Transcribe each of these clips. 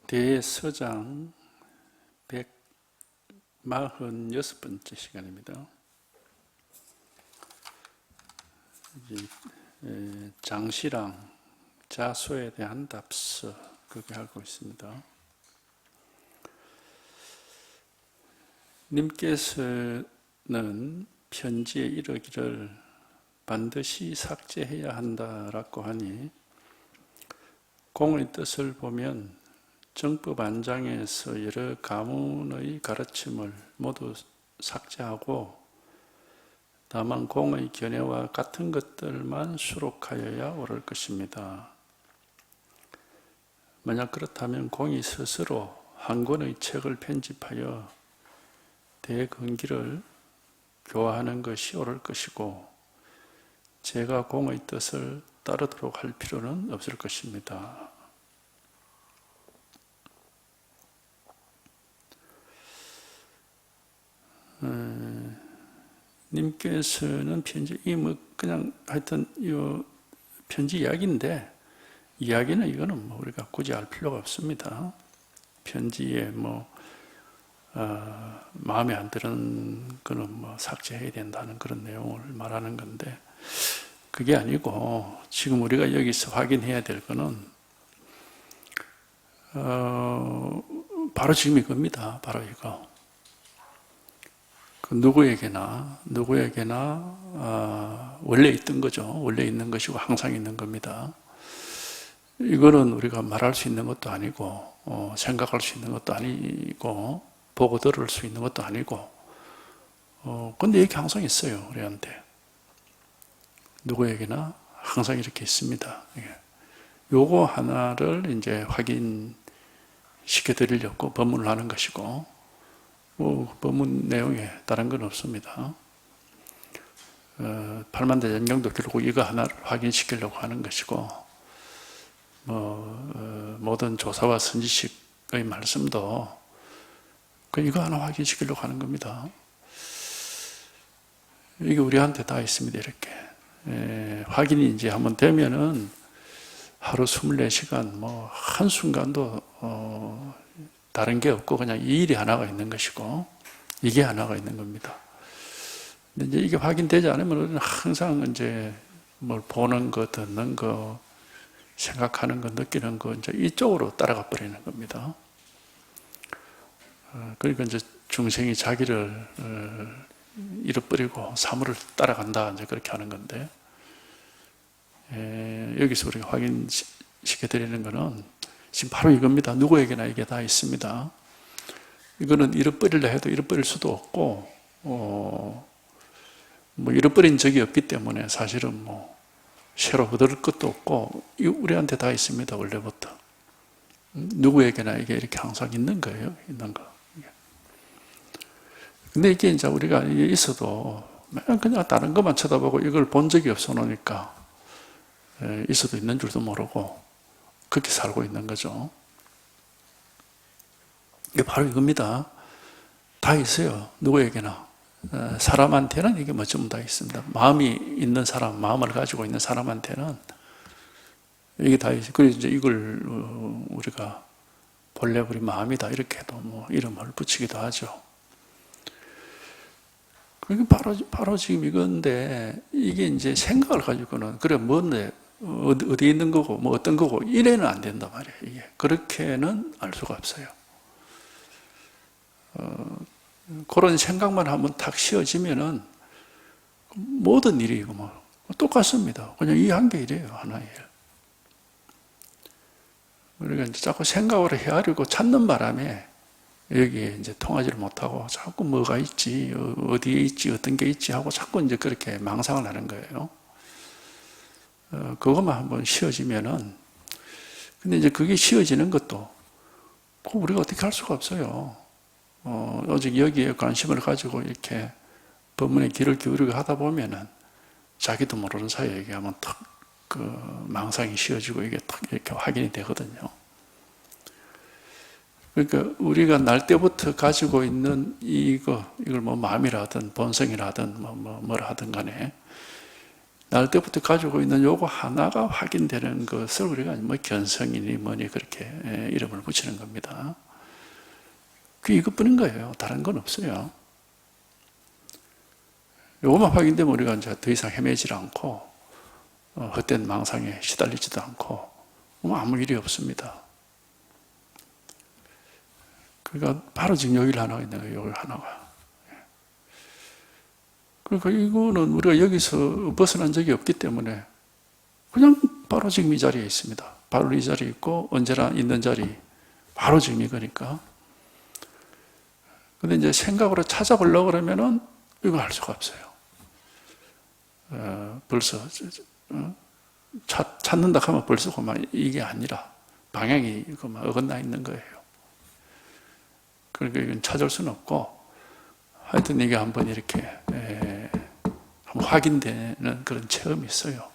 대서장 146번째 시간입니다. 장시랑 자소에 대한 답서 그렇게 하고 있습니다. 님께서는 편지에 이르기를 반드시 삭제해야 한다라고 하니 공의 뜻을 보면 정법 안장에서 여러 가문의 가르침을 모두 삭제하고 다만 공의 견해와 같은 것들만 수록하여야 옳을 것입니다. 만약 그렇다면 공이 스스로 한 권의 책을 편집하여 대근기를 교화하는 것이 옳을 것이고 제가 공의 뜻을 따르도록 할 필요는 없을 것입니다. 님께서는 편지, 그냥 하여튼 이 편지 이야기인데 이야기는 이거는 우리가 굳이 알 필요가 없습니다. 편지에 마음에 안 드는 거는 삭제해야 된다는 그런 내용을 말하는 건데 그게 아니고 지금 우리가 여기서 확인해야 될 거는 바로 지금 이겁니다. 바로 이거. 누구에게나 원래 있던 거죠. 원래 있는 것이고 항상 있는 겁니다. 이거는 우리가 말할 수 있는 것도 아니고 생각할 수 있는 것도 아니고 보고 들을 수 있는 것도 아니고 근데 이게 항상 있어요. 우리한테. 누구에게나 항상 이렇게 있습니다. 요거 하나를 이제 확인시켜 드리려고 법문을 하는 것이고 법문 내용에 다른 건 없습니다. 팔만대장경도 결국 이거 하나를 확인시키려고 하는 것이고 모든 조사와 선지식의 말씀도 이거 하나 확인시키려고 하는 겁니다. 이게 우리한테 다 있습니다. 이렇게 확인이 이제 한번 되면은 하루 24시간 한순간도 다른 게 없고 그냥 이 일이 하나가 있는 것이고 이게 하나가 있는 겁니다. 근데 이제 이게 확인되지 않으면 우리는 항상 이제 뭘 보는 거, 듣는 거, 생각하는 거, 느끼는 거 이제 이쪽으로 따라가 버리는 겁니다. 그러니까 이제 중생이 자기를 잃어버리고 사물을 따라간다 이제 그렇게 하는 건데 여기서 우리가 확인시켜 드리는 거는 지금 바로 이겁니다. 누구에게나 이게 다 있습니다. 이거는 잃어버리려 해도 잃어버릴 수도 없고 잃어버린 적이 없기 때문에 사실은 새로 얻을 것도 없고 우리한테 다 있습니다. 원래부터. 누구에게나 이게 이렇게 항상 있는 거예요. 있는 거. 근데 이게 이제 우리가 있어도 그냥 다른 것만 쳐다보고 이걸 본 적이 없어 놓으니까 있어도 있는 줄도 모르고 그렇게 살고 있는 거죠. 이게 바로 이겁니다. 다 있어요. 누구에게나. 사람한테는 이게 전부 다 있습니다. 마음이 있는 사람, 마음을 가지고 있는 사람한테는 이게 다 있어요. 그래서 이제 이걸 우리가 본래 우리 마음이다 이렇게도 이름을 붙이기도 하죠. 그게 바로 지금 이건데 이게 이제 생각을 가지고는 그래 뭔데 어디 있는 거고 어떤 거고 이래는 안 된단 말이에요. 이게 그렇게는 알 수가 없어요. 그런 생각만 한번 탁 씌워지면은 모든 일이 똑같습니다. 그냥 이 한 개 이래요. 하나의 일. 그러니까 이제 자꾸 생각으로 헤아리고 찾는 바람에 여기에 이제 통하지를 못하고 자꾸 뭐가 있지, 어디에 있지, 어떤 게 있지 하고 자꾸 이제 그렇게 망상을 하는 거예요. 그것만 한번 쉬어지면은, 근데 이제 그게 쉬어지는 것도 우리가 어떻게 할 수가 없어요. 오직 여기에 관심을 가지고 이렇게 법문에 귀를 기울이고 하다 보면은 자기도 모르는 사이에 얘기하면 탁 망상이 쉬어지고 이게 탁 이렇게 확인이 되거든요. 그러니까 우리가 날 때부터 가지고 있는 이걸 마음이라든 본성이라든 뭐라 하든 간에 날 때부터 가지고 있는 요거 하나가 확인되는 것을 우리가 뭐 견성이니 뭐니 그렇게 이름을 붙이는 겁니다. 그 이것뿐인 거예요. 다른 건 없어요. 요것만 확인되면 우리가 이제 더 이상 헤매지 않고 헛된 망상에 시달리지도 않고 뭐 아무 일이 없습니다. 그러니까 바로 지금 여기 하나가 있는 거예요. 여기 하나가. 그러니까 이거는 우리가 여기서 벗어난 적이 없기 때문에 그냥 바로 지금 이 자리에 있습니다. 바로 이 자리에 있고 언제나 있는 자리 바로 지금 이거니까. 근데 이제 생각으로 찾아보려고 그러면은 이거 할 수가 없어요. 벌써 찾는다 하면 벌써 그만 이게 아니라 방향이 그만 어긋나 있는 거예요. 그러니까 이건 찾을 수는 없고 하여튼 이게 한번 이렇게 한번 확인되는 그런 체험이 있어요.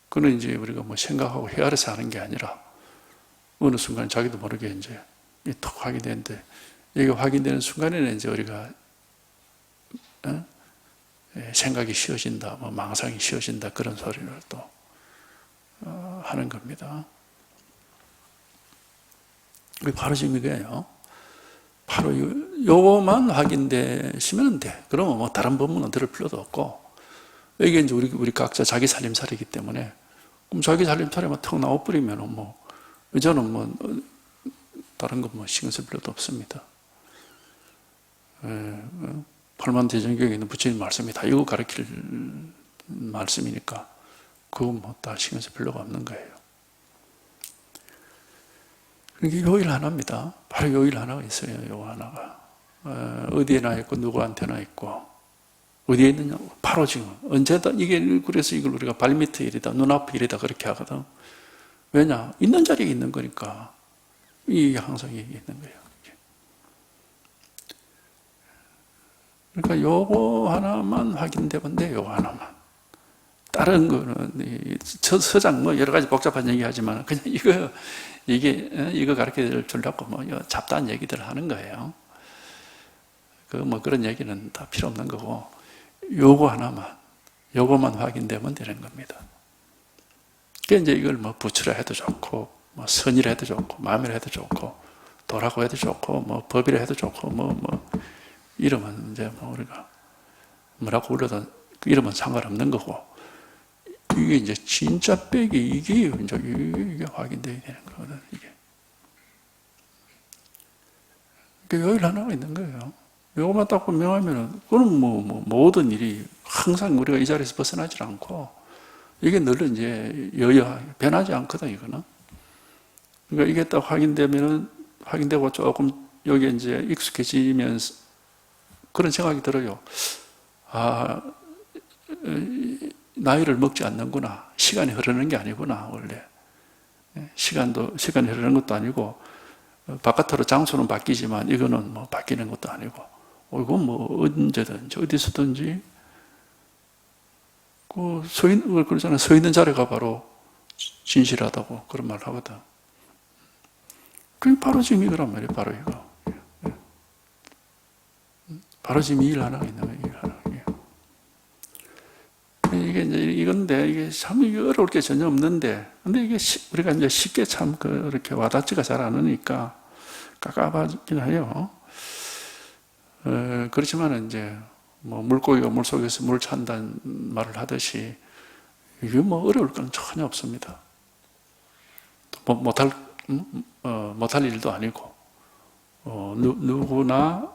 그는 이제 우리가 뭐 생각하고 헤아려서 하는 게 아니라 어느 순간 자기도 모르게 이제 톡 확인되는데 이게 확인되는 순간에는 이제 우리가 생각이 쉬어진다, 뭐 망상이 쉬어진다 그런 소리를 또 하는 겁니다. 바로 지금 이거예요. 바로 요거만 확인되시면 돼. 그러면 뭐 다른 법문은 들을 필요도 없고 이게 이제 우리 각자 자기 살림살이기 때문에 그럼 자기 살림살이만 턱 나와버리면 뭐 저는 뭐 다른 거 뭐 신경 쓸 필요도 없습니다. 팔만대전경에 있는 부처님 말씀이 다 이거 가르칠 말씀이니까 그거 뭐 다 신경 쓸 필요가 없는 거예요. 이게 요일 하나입니다. 바로 요일 하나가 있어요. 요 하나가 어디에나 있고 누구한테나 있고 어디에 있느냐? 바로 지금 언제다 이게 그래서 이걸 우리가 발밑에 일이다 눈앞에 일이다 그렇게 하거든. 왜냐? 있는 자리에 있는 거니까 이게 항상 이게 있는 거예요. 그러니까 요거 하나만 확인되면 돼. 요거 하나만. 다른 거는 서장 뭐 여러 가지 복잡한 얘기하지만 그냥 이거 가르쳐 주려고 뭐 잡다한 얘기들을 하는 거예요. 그 뭐 그런 얘기는 다 필요 없는 거고 요거 하나만 요거만 확인되면 되는 겁니다. 그러니까 이제 이걸 뭐 부처라 해도 좋고 뭐 선이라 해도 좋고 마음이라 해도 좋고 도라고 해도 좋고 뭐 법이라 해도 좋고 뭐 이름은 이제 뭐 우리가 뭐라고 불러도 그 이름은 상관없는 거고 이게 이제 진짜 빼기 이게 확인되어야 되는 거거든 이게. 그러니까 여기 하나가 있는 거예요. 이것만 딱 분명하면은 그건 뭐 모든 일이 항상 우리가 이 자리에서 벗어나지 않고 이게 늘 이제 변하지 않거든 이거는. 그러니까 이게 딱 확인되고 조금 여기 이제 익숙해지면서 그런 생각이 들어요. 아, 나이를 먹지 않는구나. 시간이 흐르는 게 아니구나, 원래. 시간이 흐르는 것도 아니고, 바깥으로 장소는 바뀌지만, 이거는 뭐 바뀌는 것도 아니고, 이건 뭐 언제든지, 어디서든지, 그러잖아요. 서 있는 자리가 바로 진실하다고 그런 말 하거든. 그게 바로 지금 이거란 말이에요, 바로 이거. 바로 지금 이 일 하나가 있는 거예요, 일 하나. 이게 이제 이건데, 이게 참 어려울 게 전혀 없는데, 근데 이게 우리가 이제 쉽게 참 그렇게 와닿지가 잘 않으니까 깝깝하긴 해요. 그렇지만 이제 뭐 물고기가 물 속에서 물 찬다는 말을 하듯이 이게 뭐 어려울 건 전혀 없습니다. 못할 일도 아니고, 누구나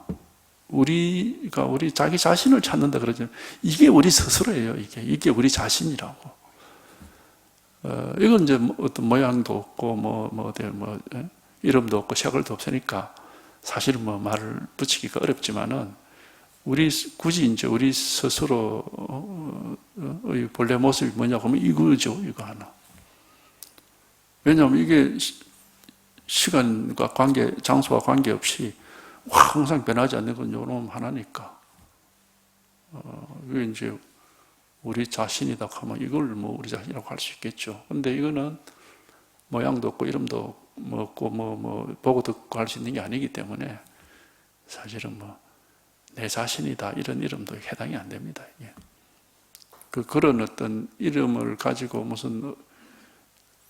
우리가 우리 자기 자신을 찾는다 그러죠. 이게 우리 스스로예요. 이게 우리 자신이라고. 이건 이제 어떤 모양도 없고 이름도 없고 색깔도 없으니까 사실은 뭐 말을 붙이기가 어렵지만은 굳이 이제 우리 스스로의 본래 모습이 뭐냐고 하면 이거죠. 이거 하나. 왜냐하면 이게 시간과 장소와 관계없이 항상 변하지 않는 건 요놈 하나니까. 이게 이제 우리 자신이다 하면 이걸 뭐 우리 자신이라고 할 수 있겠죠. 근데 이거는 모양도 없고 이름도 없고 보고 듣고 할 수 있는 게 아니기 때문에 사실은 내 자신이다 이런 이름도 해당이 안 됩니다. 이게. 그런 어떤 이름을 가지고 무슨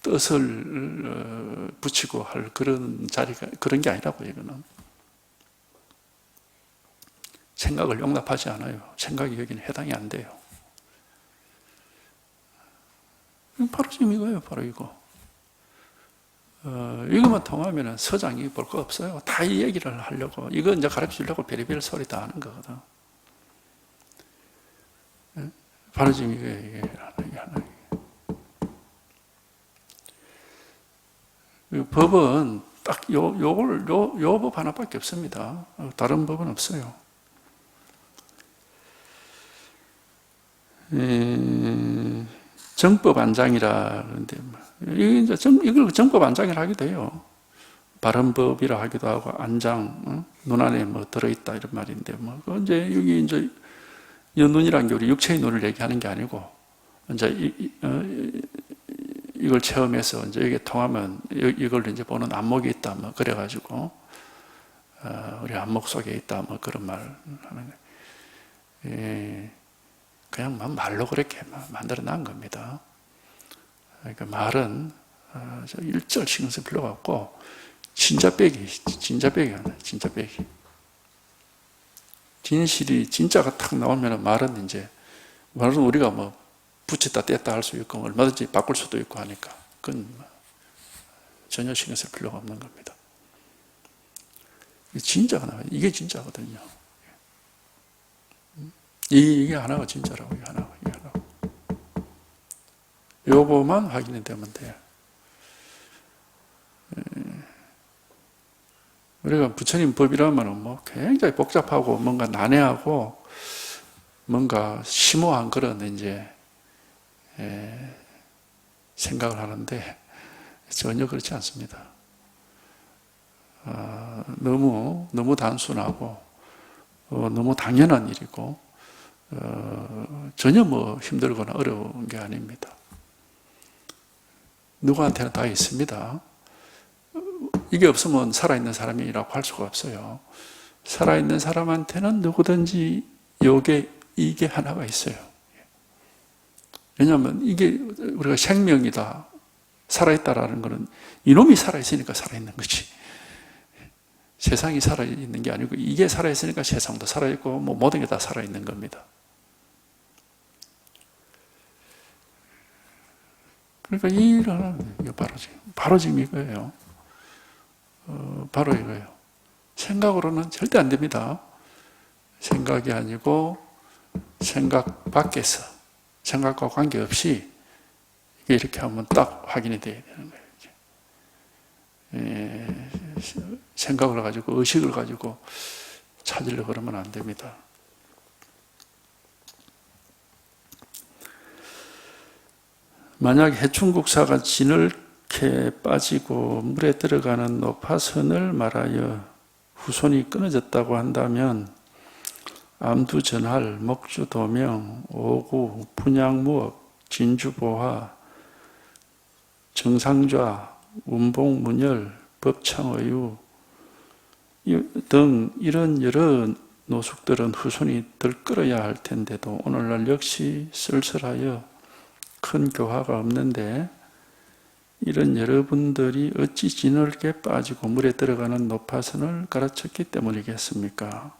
뜻을 붙이고 할 그런 자리가, 그런 게 아니라고, 이거는. 생각을 용납하지 않아요. 생각이 여기는 해당이 안 돼요. 바로 지금 이거예요, 바로 이거. 이것만 통하면 서장이 볼 거 없어요. 다 이 얘기를 하려고, 이거 이제 가르쳐 주려고 별의별 소리 다 하는 거거든. 바로 지금 이게 하나. 법은 딱 요 법 하나밖에 없습니다. 다른 법은 없어요. 정법 안장이라 그러는데, 이걸 정법 안장이라 하기도 해요. 바른법이라 하기도 하고, 안장, 눈 안에 뭐 들어있다 이런 말인데, 뭐, 이제 여기 이제 눈이라는 게 우리 육체의 눈을 얘기하는 게 아니고, 이제 이걸 체험해서 이제 이게 통하면 이걸 이제 보는 안목이 있다, 뭐 그래가지고 우리 안목 속에 있다, 뭐 그런 말 하는 거예요. 그냥 말로 그렇게 만들어 난 겁니다. 그러니까 말은 일절 신경 쓸 필요가 없고, 진짜배기. 진실이 진짜가 탁 나오면 말은 이제 말은 우리가 뭐 붙였다 뗐다 할 수 있고 얼마든지 바꿀 수도 있고 하니까 그건 전혀 신경 쓸 필요가 없는 겁니다. 진짜가 나와요. 이게 진짜거든요. 이게 하나가 진짜라고, 이게 하나가. 요거만 확인이 되면 돼요. 우리가 부처님 법이라면 뭐 굉장히 복잡하고 뭔가 난해하고 뭔가 심오한 그런 이제 생각을 하는데 전혀 그렇지 않습니다. 너무 단순하고 너무 당연한 일이고 전혀 뭐 힘들거나 어려운 게 아닙니다. 누구한테나 다 있습니다. 이게 없으면 살아있는 사람이라고 할 수가 없어요. 살아있는 사람한테는 누구든지 이게 하나가 있어요. 왜냐하면 이게 우리가 생명이다, 살아있다라는 것은 이놈이 살아있으니까 살아있는 거지. 세상이 살아있는 게 아니고 이게 살아있으니까 세상도 살아있고 뭐 모든 게 다 살아있는 겁니다. 그러니까 이 일은 바로 지금 이거예요. 바로 이거예요. 생각으로는 절대 안 됩니다. 생각이 아니고 생각 밖에서, 생각과 관계없이 이렇게 하면 딱 확인이 돼야 되는 거예요. 생각을 가지고, 의식을 가지고 찾으려고 그러면 안 됩니다. 만약 해충국사가 진흙에 빠지고 물에 들어가는 노파선을 말하여 후손이 끊어졌다고 한다면 암두전할, 목주도명, 오구, 분양무업, 진주보화, 정상좌, 운봉문열, 법창의유 등 이런 여러 노숙들은 후손이 덜 끌어야 할 텐데도 오늘날 역시 쓸쓸하여 큰 교화가 없는데 이런 여러분들이 어찌 진흙에 빠지고 물에 들어가는 노파선을 가르쳤기 때문이겠습니까?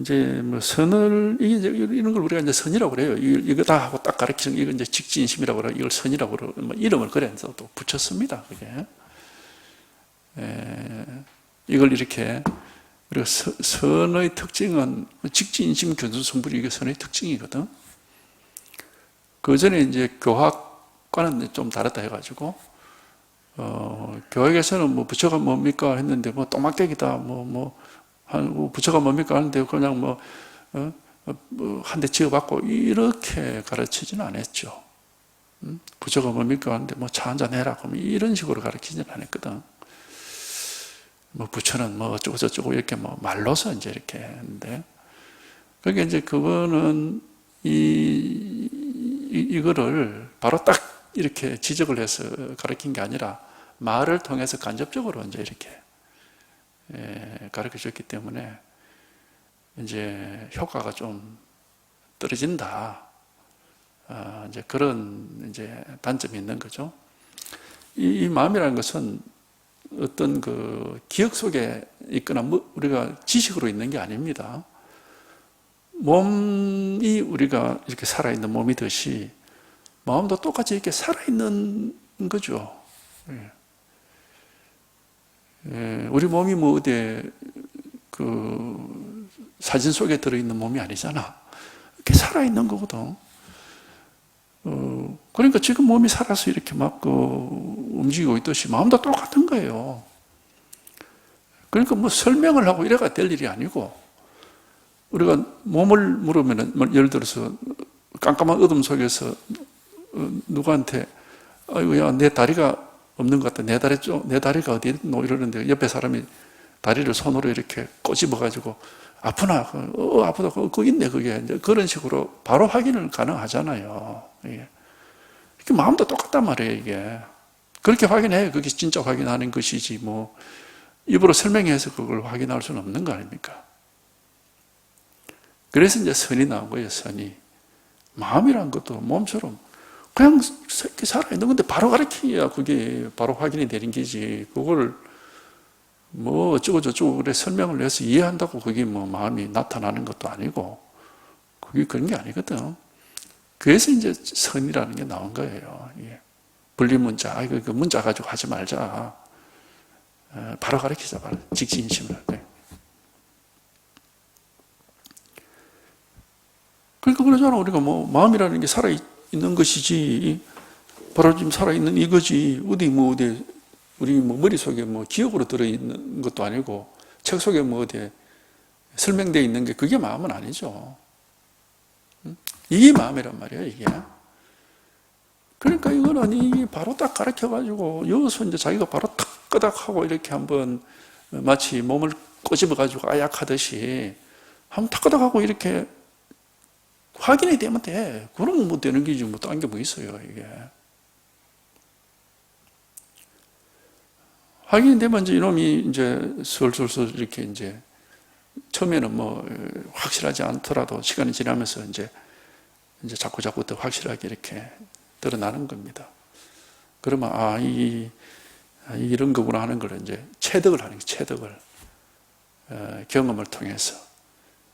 이제 뭐 선을, 이런 걸 우리가 이제 선이라고 그래요. 이거 다 하고 딱 가르치는, 이거 이제 직진심이라고 그래요. 이걸 선이라고 그러고, 뭐 이름을 그래서 또 붙였습니다. 그게. 이걸 이렇게, 우리가 선의 특징은 직진심 견수성불이 이게 선의 특징이거든. 그 전에 이제 교학과는 좀 다르다 해가지고, 교학에서는 뭐 부처가 뭡니까 했는데 뭐 똥막대기다, 부처가 뭡니까 하는데 그냥 한 대 지어받고 이렇게 가르치지는 않았죠. 부처가 뭡니까 하는데 차 한잔 해라. 이런 식으로 가르치지는 않았거든. 부처는 어쩌고 저쩌고 이렇게 말로서 이제 이렇게 했는데, 그게 이제 그거는 이거를 바로 딱 이렇게 지적을 해서 가르친 게 아니라 말을 통해서 간접적으로 이제 이렇게 가르쳐 줬기 때문에 이제 효과가 좀 떨어진다. 이제 그런 이제 단점이 있는 거죠. 이 마음이라는 것은 어떤 그 기억 속에 있거나 우리가 지식으로 있는 게 아닙니다. 몸이 우리가 이렇게 살아있는 몸이듯이 마음도 똑같이 이렇게 살아있는 거죠. 우리 몸이 뭐 어디 그 사진 속에 들어있는 몸이 아니잖아. 이렇게 살아있는 거거든. 그러니까 지금 몸이 살아서 이렇게 막 움직이고 있듯이 마음도 똑같은 거예요. 그러니까 뭐 설명을 하고 이래가 될 일이 아니고, 우리가 몸을 물으면은, 예를 들어서 깜깜한 어둠 속에서 누구한테 아이고 야 내 다리가 없는 것 같다. 내 다리가 어디 있노 이러는데 옆에 사람이 다리를 손으로 이렇게 꼬집어 가지고 아프나? 아프다. 그거 있네 그게. 이제 그런 식으로 바로 확인을 가능하잖아요. 이게 마음도 똑같단 말이에요 이게. 그렇게 확인해. 그게 진짜 확인하는 것이지 뭐 입으로 설명해서 그걸 확인할 수는 없는 거 아닙니까? 그래서 이제 선이 나온 거예요. 선이. 마음이란 것도 몸처럼 그냥 이렇게 살아있는 건데 바로 가르쳐야 그게 바로 확인이 되는 게지. 그걸 뭐 어쩌고 저쩌고 그래 설명을 해서 이해한다고 그게 뭐 마음이 나타나는 것도 아니고 그게 그런 게 아니거든. 그래서 이제 선이라는 게 나온 거예요. 분리문자. 그 문자 가지고 하지 말자. 바로 가르치자. 바로 직진심을. 그러니까 그러잖아. 우리가 뭐 마음이라는 게 살아있는 것이지 바로 지금 살아있는 이거지. 어디 우리 뭐 머릿속에 뭐 기억으로 들어있는 것도 아니고 책 속에 뭐 어디에 설명되어 있는 게 그게 마음은 아니죠. 이게 마음이란 말이에요, 이게. 그러니까 이거는 이게 바로 딱 가르쳐가지고 여기서 이제 자기가 바로 탁 끄덕하고 이렇게 한번 마치 몸을 꼬집어가지고 아약하듯이 한번 탁 끄덕하고 이렇게 확인이 되면 돼. 그러면 뭐 되는 게지 뭐 딴 게 뭐 있어요, 이게. 확인이 되면 이제 이놈이 이제 슬슬 이렇게 이제 처음에는 뭐 확실하지 않더라도 시간이 지나면서 이제 자꾸 더 확실하게 이렇게 드러나는 겁니다. 그러면 이런 거구나 하는 걸 이제 체득을 하는 게 체득을 경험을 통해서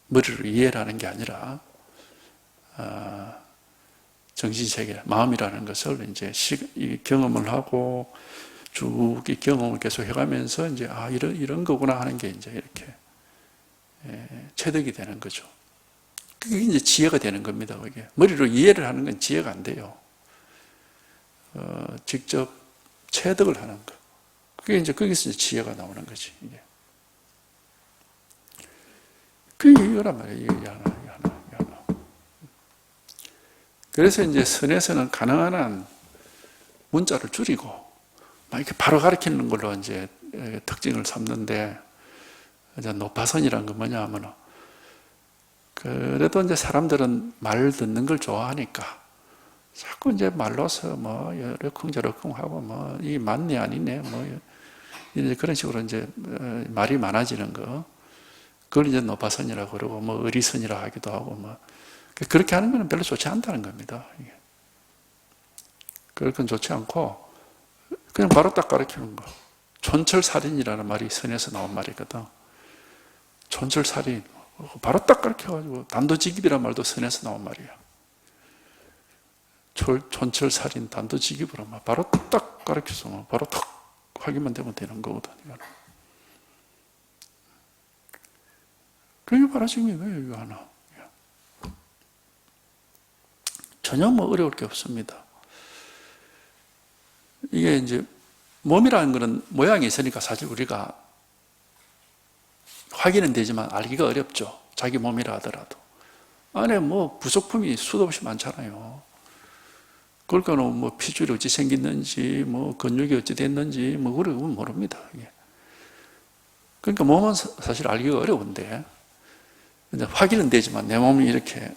머리로 이해를 하는 게 아니라 정신세계 마음이라는 것을 이제 경험을 하고 쭉 이 경험을 계속 해가면서 이제 이런 거구나 하는 게 이제 이렇게 체득이 되는 거죠. 그게 이제 지혜가 되는 겁니다. 그게 머리로 이해를 하는 건 지혜가 안 돼요. 직접 체득을 하는 거. 그게 이제 거기서 이제 지혜가 나오는 거지. 이게. 그게 이거란 말이에요. 이게 하나. 그래서 이제 선에서는 가능한 한 문자를 줄이고 막 이렇게 바로 가르치는 걸로 이제 특징을 삼는데, 이제 노파선이라는 건 뭐냐 하면, 그래도 이제 사람들은 말 듣는 걸 좋아하니까 자꾸 이제 말로서 뭐 여러쿵저러쿵 하고 뭐 이 맞네 아니네 뭐 이제 그런 식으로 이제 말이 많아지는 거, 그걸 이제 노파선이라고 그러고 뭐 의리선이라고 하기도 하고 뭐 그렇게 하는 거는 별로 좋지 않다는 겁니다. 그건 좋지 않고 그냥 바로 딱 가르치는 거. 촌철살인이라는 말이 선에서 나온 말이거든. 촌철살인 바로 딱 가르쳐가지고, 단도직입이라는 말도 선에서 나온 말이야. 촌철살인 단도직입으로 바로 딱 가르쳐서 바로 딱 확인만 되면 되는 거거든. 그게 바로 지금 이거예요, 이거 하나. 전혀 뭐 어려울 게 없습니다. 이게 이제 몸이라는 것은 모양이 있으니까 사실 우리가 확인은 되지만 알기가 어렵죠. 자기 몸이라 하더라도. 안에 뭐 부속품이 수도 없이 많잖아요. 그러니까 뭐 피줄이 어찌 생겼는지, 뭐 근육이 어찌 됐는지, 뭐 그런 건 모릅니다. 그러니까 몸은 사실 알기가 어려운데, 확인은 되지만 내 몸이 이렇게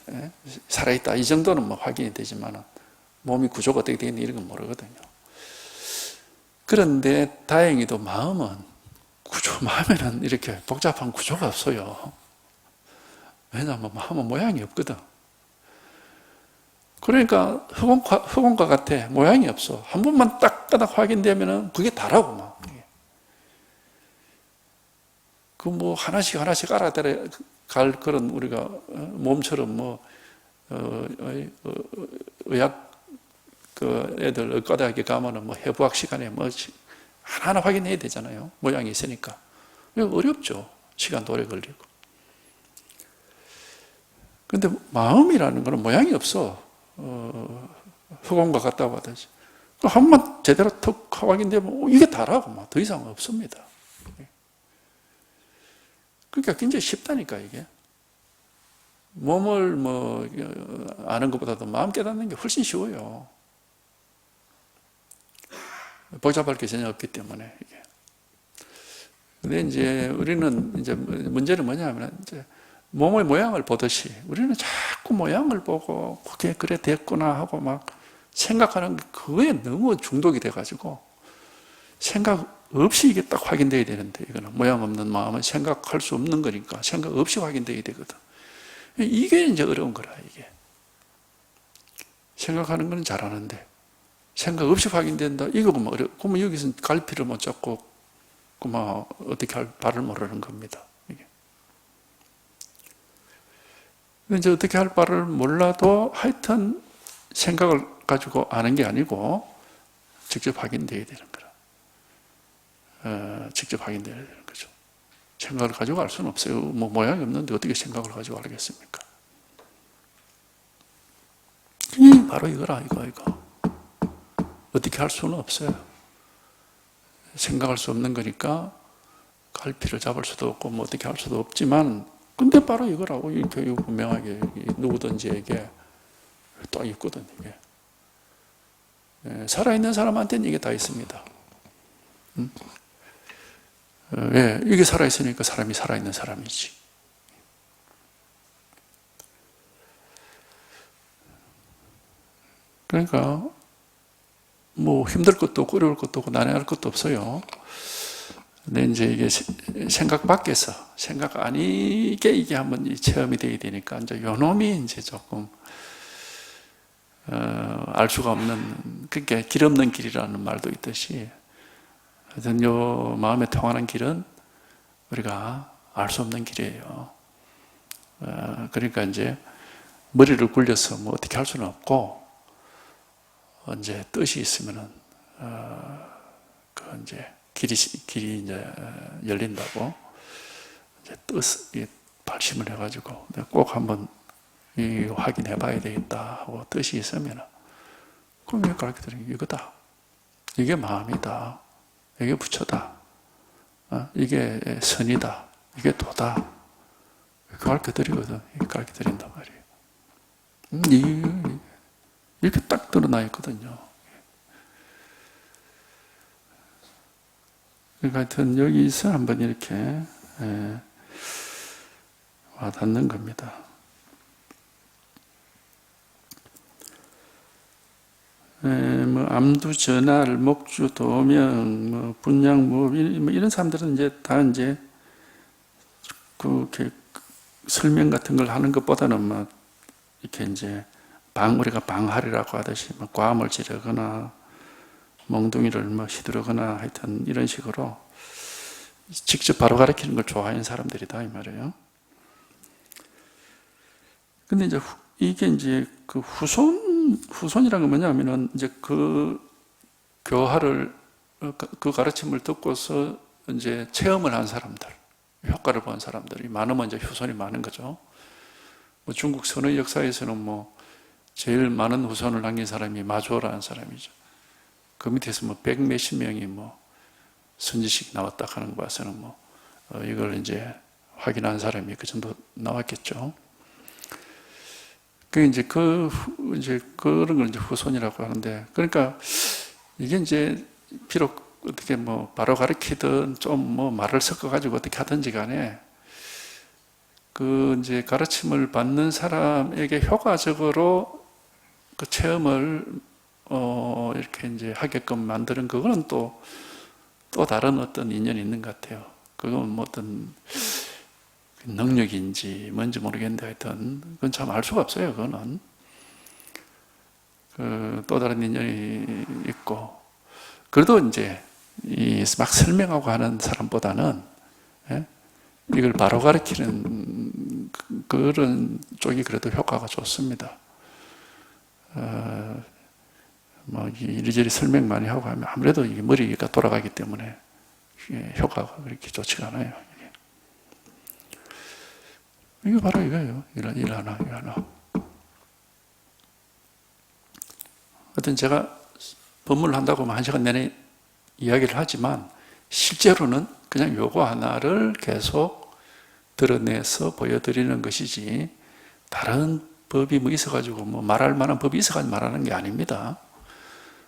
살아있다 이 정도는 뭐 확인이 되지만 몸이 구조가 어떻게 되겠니 이런 건 모르거든요. 그런데 다행히도 마음에는 이렇게 복잡한 구조가 없어요. 왜냐하면 하면 모양이 없거든. 그러니까 흑원과 같아. 모양이 없어. 한 번만 딱딱 확인되면은 그게 다라고 막. 그 뭐 하나씩 알아들어 갈 그런 우리가 몸처럼 뭐 의학 그 애들 의과대학에 가면은 뭐 해부학 시간에 뭐 하나하나 확인해야 되잖아요. 모양이 있으니까. 어렵죠. 시간도 오래 걸리고. 근데 마음이라는 거는 모양이 없어. 흑원과 같다고 하듯이. 한 번만 제대로 턱 확인되면 이게 다라고 막 더 이상 없습니다. 그러니까 굉장히 쉽다니까 이게. 몸을 뭐 아는 것보다도 마음 깨닫는 게 훨씬 쉬워요. 복잡할 게 전혀 없기 때문에 이게. 근데 이제 우리는 이제 문제는 뭐냐면 이제 몸의 모양을 보듯이 우리는 자꾸 모양을 보고 그게 그래 됐구나 하고 막 생각하는 게 그거에 너무 중독이 돼가지고 생각 없이 이게 딱 확인돼야 되는데 이거는 모양 없는 마음은 생각할 수 없는 거니까 생각 없이 확인돼야 되거든. 이게 이제 어려운 거라 이게. 생각하는 건 잘하는데 생각 없이 확인된다. 이거 뭐 어려. 그러면 여기서 갈피를 못 잡고 그만 어떻게 할 바를 모르는 겁니다. 이게. 이제 어떻게 할 바를 몰라도 하여튼 생각을 가지고 아는 게 아니고 직접 확인돼야 되는 거라. 직접 확인돼야 되는 거죠. 생각을 가지고 알 수는 없어요. 뭐 모양이 없는데 어떻게 생각을 가지고 알겠습니까? 바로 이거라 이거. 어떻게 할 수는 없어요. 생각할 수 없는 거니까 갈피를 잡을 수도 없고 뭐 어떻게 할 수도 없지만 근데 바로 이거라고 이 교육 분명하게 누구든지에게 딱 있거든 이게. 살아있는 사람한테는 이게 다 있습니다. 왜? 이게 살아있으니까 사람이 살아있는 사람이지. 그러니까 뭐 힘들 것도 없고 어려울 것도 없고 난해할 것도 없어요. 근데 이제 이게 생각 밖에서 생각 아니게 이게 한번 체험이 돼야 되니까 이제 요놈이 이제 조금 알 수가 없는 그게 길 없는 길이라는 말도 있듯이 하여튼 요 마음에 통하는 길은 우리가 알 수 없는 길이에요. 그러니까 이제 머리를 굴려서 뭐 어떻게 할 수는 없고 이제 뜻이 있으면은 그 이제 길이 이제 열린다고 이제 뜻 발심을 해가지고 꼭 한번 확인해봐야 되겠다 하고 뜻이 있으면은 그럼 왜 가르쳐드리는 게 이거다. 이게 마음이다. 이게 부처다. 이게 선이다. 이게 도다. 가르쳐드리거든. 가르쳐드린단 말이에요. 이렇게 딱 드러나 있거든요. 그러니까 하여튼 여기서 한번 이렇게 와닿는 겁니다. 뭐 암두 전할, 목주 도명, 뭐 분양 뭐 이런 사람들은 이제 다 이제 그렇게 설명 같은 걸 하는 것보다는 뭐 이렇게 이제 우리가 방할이라고 하듯이 뭐 괌을 지르거나 몽둥이를 뭐 휘두르거나 하여튼 이런 식으로 직접 바로 가르치는 걸 좋아하는 사람들이다 이 말이에요. 근데 이제 이게 이제 그 후손이라는 건 뭐냐면은 이제 그 교화를 그 가르침을 듣고서 이제 체험을 한 사람들, 효과를 본 사람들이 많으면 이제 후손이 많은 거죠. 뭐 중국 선의 역사에서는 뭐 제일 많은 후손을 남긴 사람이 마주오라는 사람이죠. 그 밑에서 뭐 100몇십 명이 뭐 선지식 나왔다 하는 거 봐서는 뭐 이걸 이제 확인한 사람이 그 정도 나왔겠죠. 그 이제 이제 그런 걸 이제 후손이라고 하는데, 그러니까 이게 이제 비록 어떻게 뭐 바로 가르치든 좀 뭐 말을 섞어가지고 어떻게 하든지 간에 그 이제 가르침을 받는 사람에게 효과적으로 그 체험을 이렇게 이제 하게끔 만드는 그거는 또 다른 어떤 인연이 있는 것 같아요. 그건 뭐 어떤 능력인지 뭔지 모르겠는데 하여튼 그건 참 알 수가 없어요. 그거는 또 다른 인연이 있고, 그래도 이제 막 설명하고 하는 사람보다는 이걸 바로 가르치는 그런 쪽이 그래도 효과가 좋습니다. 뭐 이리저리 설명 많이 하고 하면 아무래도 이게 머리가 돌아가기 때문에 효과가 그렇게 좋지가 않아요. 이게 바로 이거예요. 일 하나. 하여튼 제가 법문을 한다고 한 시간 내내 이야기를 하지만 실제로는 그냥 요거 하나를 계속 드러내서 보여드리는 것이지, 다른 법이 뭐 있어가지고 뭐 말할 만한 법이 있어가지고 말하는 게 아닙니다.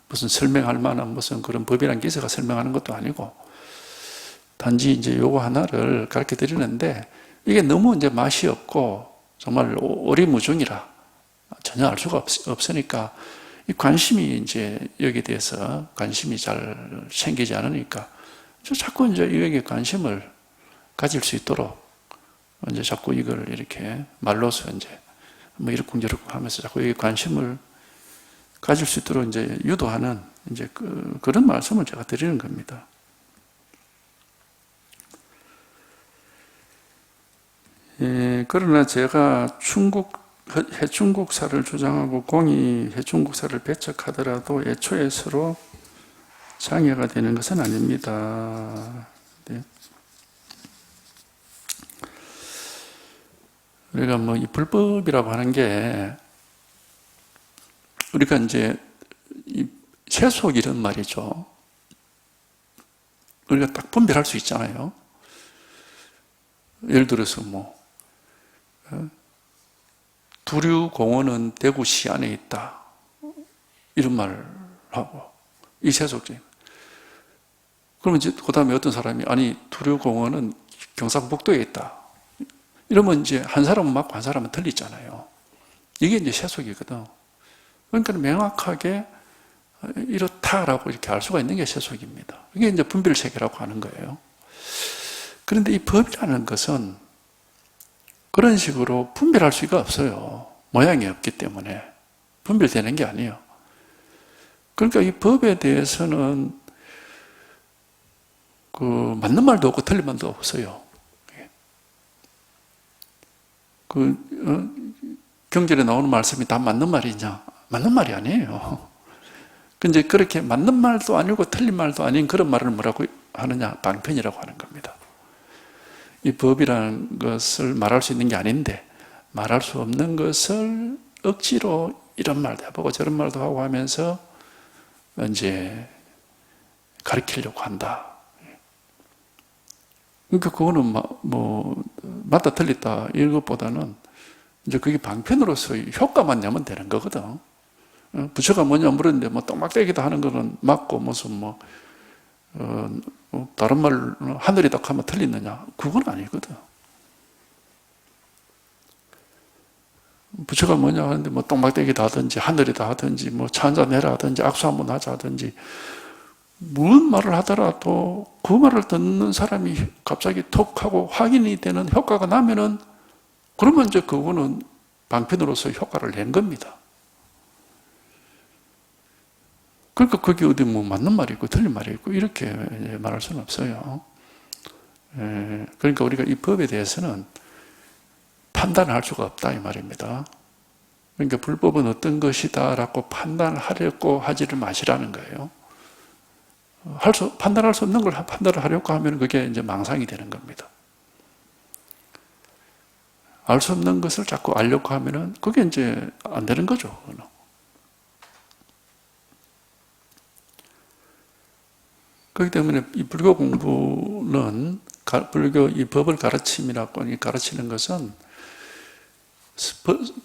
무슨 설명할 만한 무슨 그런 법이란 게 있어가 설명하는 것도 아니고, 단지 이제 요거 하나를 가르쳐 드리는데, 이게 너무 이제 맛이 없고 정말 오리무중이라 전혀 알 수가 없으니까, 이 관심이 이제 여기에 대해서 관심이 잘 생기지 않으니까 자꾸 이제 여기에 관심을 가질 수 있도록 이제 자꾸 이걸 이렇게 말로서 이제 뭐 이렇쿵저렇쿵 하면서 자꾸 여기 관심을 가질 수 있도록 이제 유도하는 이제 그런 말씀을 제가 드리는 겁니다. 그러나 제가 해충국사를 주장하고 공이 해충국사를 배척하더라도 애초에 서로 장애가 되는 것은 아닙니다. 네. 우리가 뭐 이 불법이라고 하는 게, 우리가 이제 이 세속 이런 말이죠. 우리가 딱 분별할 수 있잖아요. 예를 들어서 뭐 두류공원은 대구시 안에 있다, 이런 말을 하고, 이 세속적인. 그러면 이제 그 다음에 어떤 사람이 아니 두류공원은 경상북도에 있다, 이러면 이제 한 사람은 맞고 한 사람은 틀리잖아요. 이게 이제 세속이거든. 그러니까 명확하게 이렇다라고 이렇게 알 수가 있는 게 세속입니다. 이게 이제 분별세계라고 하는 거예요. 그런데 이 법이라는 것은 그런 식으로 분별할 수가 없어요. 모양이 없기 때문에 분별되는 게 아니에요. 그러니까 이 법에 대해서는 맞는 말도 없고 틀린 말도 없어요. 경전에 나오는 말씀이 다 맞는 말이냐? 맞는 말이 아니에요. 근데 그렇게 맞는 말도 아니고 틀린 말도 아닌 그런 말을 뭐라고 하느냐? 방편이라고 하는 겁니다. 이 법이라는 것을 말할 수 있는 게 아닌데, 말할 수 없는 것을 억지로 이런 말도 해보고 저런 말도 하고 하면서 이제 가르치려고 한다. 그러니까 그거는 뭐 맞다 틀렸다 이것보다는 이제 그게 방편으로서 효과만 내면 되는 거거든. 부처가 뭐냐 물었는데 뭐 똥막대기다 하는 거는 맞고, 무슨 다른 말 하늘이다 하면 틀리느냐? 그건 아니거든. 부처가 뭐냐 하는데 뭐 똥막대기다 하든지 하늘이다 하든지 뭐 차 한잔 내라 하든지 악수 한번 하자 하든지 무슨 말을 하더라도 그 말을 듣는 사람이 갑자기 톡 하고 확인이 되는 효과가 나면은, 그러면 이제 그거는 방편으로서 효과를 낸 겁니다. 그러니까 그게 어디 뭐 맞는 말이 있고 틀린 말이 있고 이렇게 말할 수는 없어요. 그러니까 우리가 이 법에 대해서는 판단할 수가 없다 이 말입니다. 그러니까 불법은 어떤 것이다 라고 판단하려고 하지를 마시라는 거예요. 판단할 수 없는 걸 판단을 하려고 하면 그게 이제 망상이 되는 겁니다. 알 수 없는 것을 자꾸 알려고 하면은 그게 이제 안 되는 거죠. 그렇기 때문에 이 불교 공부는, 불교 이 법을 가르침이라고 가르치는 것은,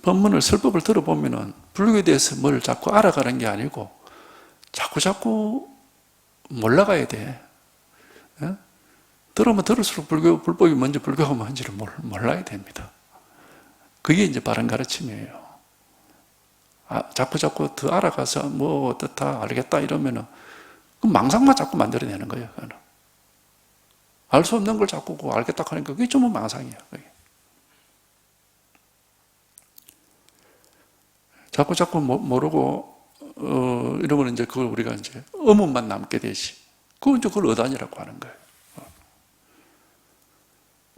법문을 설법을 들어보면은 불교에 대해서 뭘 자꾸 알아가는 게 아니고 자꾸 몰라가야 돼. 들으면 들을수록 불법이 뭔지 불교가 뭔지를 몰라야 됩니다. 그게 이제 바른 가르침이에요. 자꾸 더 알아가서 뭐 어떻다 알겠다 이러면은 그 망상만 자꾸 만들어내는 거예요. 알 수 없는 걸 자꾸 알겠다 하니까 그게 전부 망상이에요. 그게. 자꾸 모르고 이러면 이제 그걸 우리가 이제 의문만 남게 되지. 그걸 의단이라고 하는 거예요.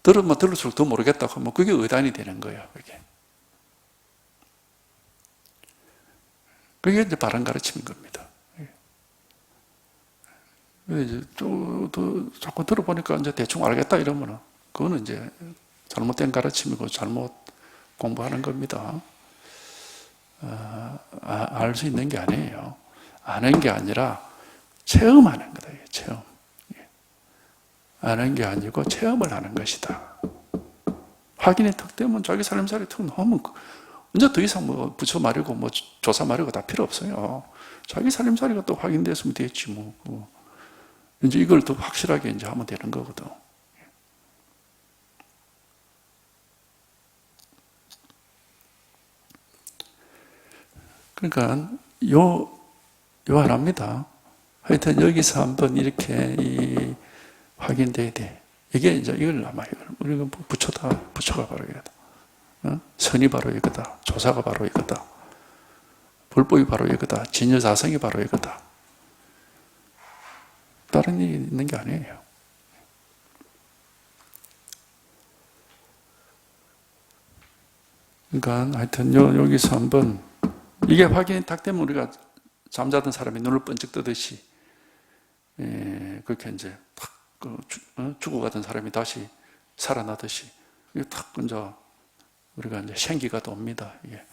들으면 들을수록 더 모르겠다고 하면 그게 의단이 되는 거예요. 그게 이제 바른 가르침인 겁니다. 이제 자꾸 들어보니까 이제 대충 알겠다 이러면은 그거는 이제 잘못된 가르침이고 잘못 공부하는 겁니다. 알 수 있는 게 아니에요. 아는 게 아니라 체험하는 거다. 체험. 아는 게 아니고 체험을 하는 것이다. 확인의 턱 때문에 자기 살림살이 턱 나오면 이제 더 이상 뭐 부처 말이고 뭐 조사 말이고 다 필요 없어요. 자기 살림살이가 또 확인됐으면 됐지 뭐. 이제 이걸 더 확실하게 이제 하면 되는 거거든. 그러니까 요 하나입니다. 하여튼 여기서 한번 이렇게 확인돼야 돼. 이게 이제 이걸 아마 우리가 부처가 바로 이거다. 선이 바로 이거다. 조사가 바로 이거다. 불법이 바로 이거다. 진여자성이 바로 이거다. 다른 일이 있는 게 아니에요. 그러니까 하여튼 여기서 한번 이게 확인이 딱 되면 우리가 잠자던 사람이 눈을 번쩍 뜨듯이 그렇게 이제 탁 죽어가던 사람이 다시 살아나듯이 이게 탁 이제 우리가 이제 생기가 돕니다. 이게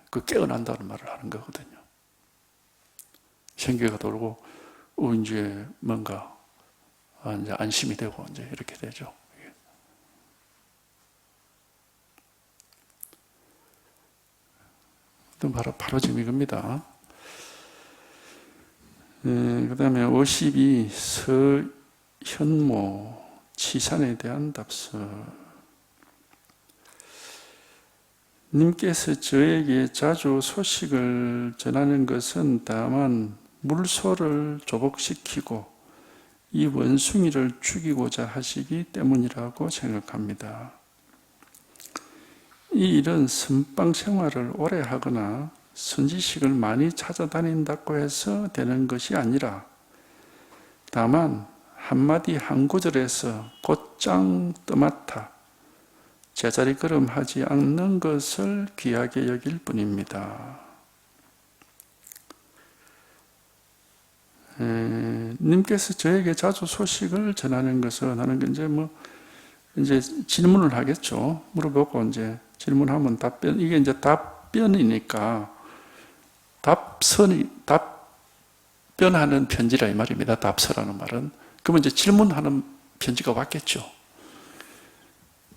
그 깨어난다는 말을 하는 거거든요. 생기가 돌고 이제 뭔가 이제 안심이 되고 이제 이렇게 되죠. 바로 지금 이겁니다. 그 다음에 52 서현모 치산에 대한 답서. 님께서 저에게 자주 소식을 전하는 것은 다만 물소를 조복시키고 이 원숭이를 죽이고자 하시기 때문이라고 생각합니다. 이 일은 선방 생활을 오래 하거나 선지식을 많이 찾아다닌다고 해서 되는 것이 아니라 다만 한마디 한 구절에서 곧장 떠맡아 제자리 걸음하지 않는 것을 귀하게 여길 뿐입니다. 님께서 저에게 자주 소식을 전하는 것은 하는 게 이제 질문을 하겠죠. 물어보고 이제 질문하면 답변, 이게 이제 답변이니까 답변하는 편지라 이 말입니다. 답서라는 말은. 그러면 이제 질문하는 편지가 왔겠죠.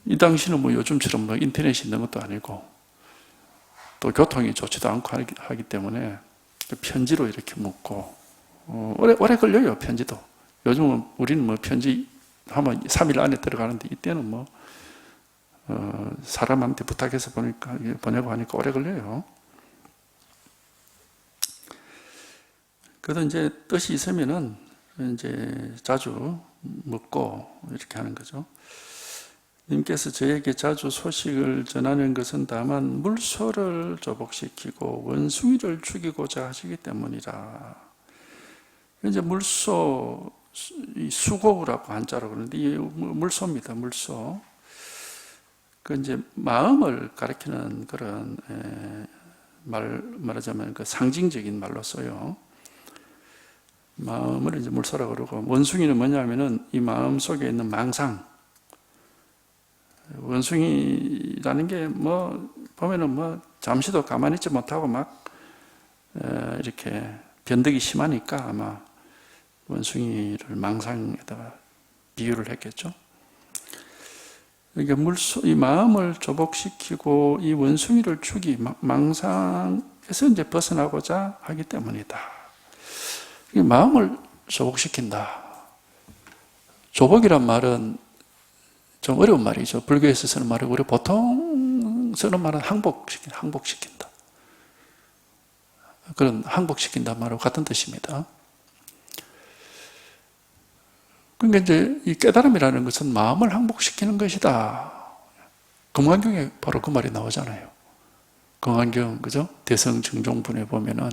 이 당시는 뭐 요즘처럼 뭐 인터넷이 있는 것도 아니고 또 교통이 좋지도 않고 하기 때문에 편지로 이렇게 묻고 오래 걸려요. 편지도. 요즘은 우리는 뭐 편지 하면 3일 안에 들어가는데 이때는 사람한테 부탁해서 보내고 하니까 오래 걸려요. 그래도 이제 뜻이 있으면은 이제 자주 묻고 이렇게 하는 거죠. 님께서 저에게 자주 소식을 전하는 것은 다만 물소를 조복시키고 원숭이를 죽이고자 하시기 때문이라. 이제 물소, 수고라고 한자로 그러는데 이 물소입니다. 물소. 그 이제 마음을 가리키는 그런 말하자면 그 상징적인 말로 써요. 마음을 이제 물소라고 그러고 원숭이는 뭐냐면은 이 마음 속에 있는 망상. 원숭이라는 게 보면은 잠시도 가만히 있지 못하고 막 이렇게 변덕이 심하니까 아마 원숭이를 망상에다가 비유를 했겠죠. 그러니까 이 마음을 조복시키고 이 원숭이를 망상에서 이제 벗어나고자 하기 때문이다. 마음을 조복시킨다. 조복이란 말은 좀 어려운 말이죠. 불교에서 쓰는 말이고 우리 보통 쓰는 말은 항복시킨다. 그런 항복시킨다 말하고 같은 뜻입니다. 그러니까 이제 이 깨달음이라는 것은 마음을 항복시키는 것이다. 금강경에 바로 그 말이 나오잖아요. 공안경, 그죠? 대성 증종분에 보면은,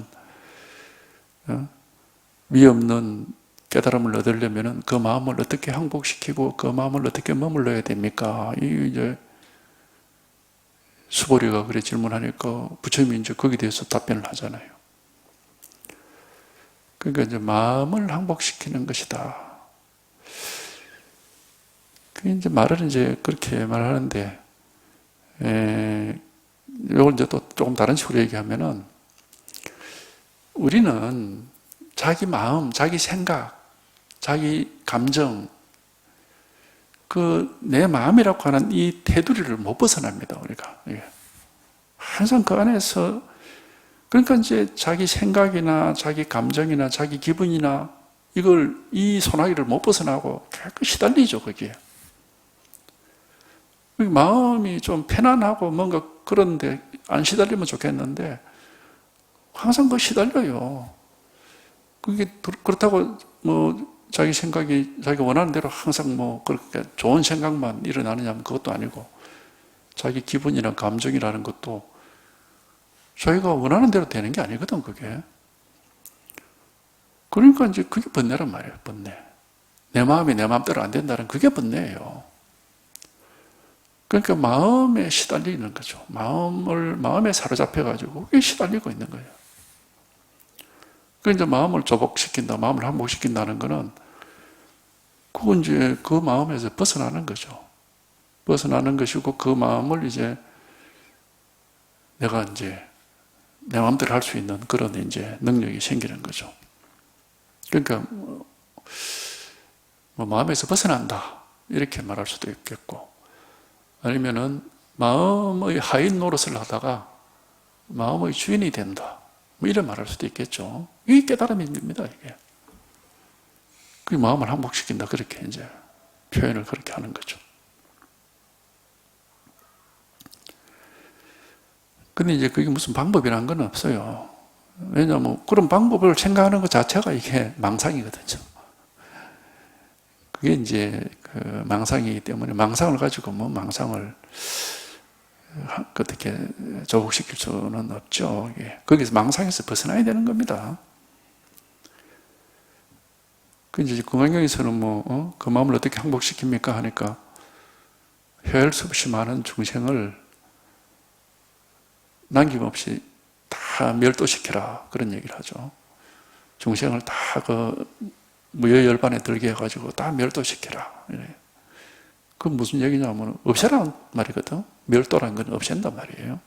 미 없는 깨달음을 얻으려면은 그 마음을 어떻게 항복시키고 그 마음을 어떻게 머물러야 됩니까? 이 이제 수보리가 그래 질문하니까 부처님이 이제 거기에 대해서 답변을 하잖아요. 그러니까 이제 마음을 항복시키는 것이다. 그 이제 말을 이제 그렇게 말하는데, 이걸 이제 또 조금 다른 식으로 얘기하면은, 우리는 자기 마음, 자기 생각, 자기 감정, 내 마음이라고 하는 이 테두리를 못 벗어납니다, 우리가. 항상 그 안에서, 그러니까 이제 자기 생각이나 자기 감정이나 자기 기분이나 이 소나기를 못 벗어나고 계속 시달리죠, 거기에. 마음이 좀 편안하고 뭔가 그런데 안 시달리면 좋겠는데, 항상 시달려요. 그게 그렇다고 자기 생각이 자기가 원하는 대로 항상 그렇게 좋은 생각만 일어나느냐면 그것도 아니고, 자기 기분이나 감정이라는 것도 자기가 원하는 대로 되는 게 아니거든, 그게. 그러니까 이제 그게 번뇌란 말이에요, 번뇌. 내 마음이 내 마음대로 안 된다는 그게 번뇌예요. 그러니까 마음에 시달리는 거죠. 마음에 사로잡혀가지고 그게 시달리고 있는 거예요. 그 이제 마음을 조복시킨다, 마음을 항복시킨다는 거는 그건 이제 그 마음에서 벗어나는 거죠. 벗어나는 것이고 그 마음을 이제 내가 이제 내 마음대로 할 수 있는 그런 이제 능력이 생기는 거죠. 그러니까 마음에서 벗어난다 이렇게 말할 수도 있겠고, 아니면은 마음의 하인 노릇을 하다가 마음의 주인이 된다, 이런 말할 수도 있겠죠. 이게 깨달음입니다, 이게. 그 마음을 항복시킨다, 그렇게 이제 표현을 그렇게 하는 거죠. 근데 이제 그게 무슨 방법이라는 건 없어요. 왜냐하면 그런 방법을 생각하는 것 자체가 이게 망상이거든요. 그게 이제 그 망상이기 때문에 망상을 가지고 망상을 어떻게 조복시킬 수는 없죠. 거기서 망상에서 벗어나야 되는 겁니다. 그 이제 공안경에서는 그 마음을 어떻게 항복시킵니까 하니까 헤아릴 수 없이 많은 중생을 남김없이 다 멸도시켜라, 그런 얘기를 하죠. 중생을 다 무여열반에 들게 해가지고 다 멸도시켜라. 그 무슨 얘기냐면 없애라는 말이거든. 멸도라는 건 없앤단 말이에요.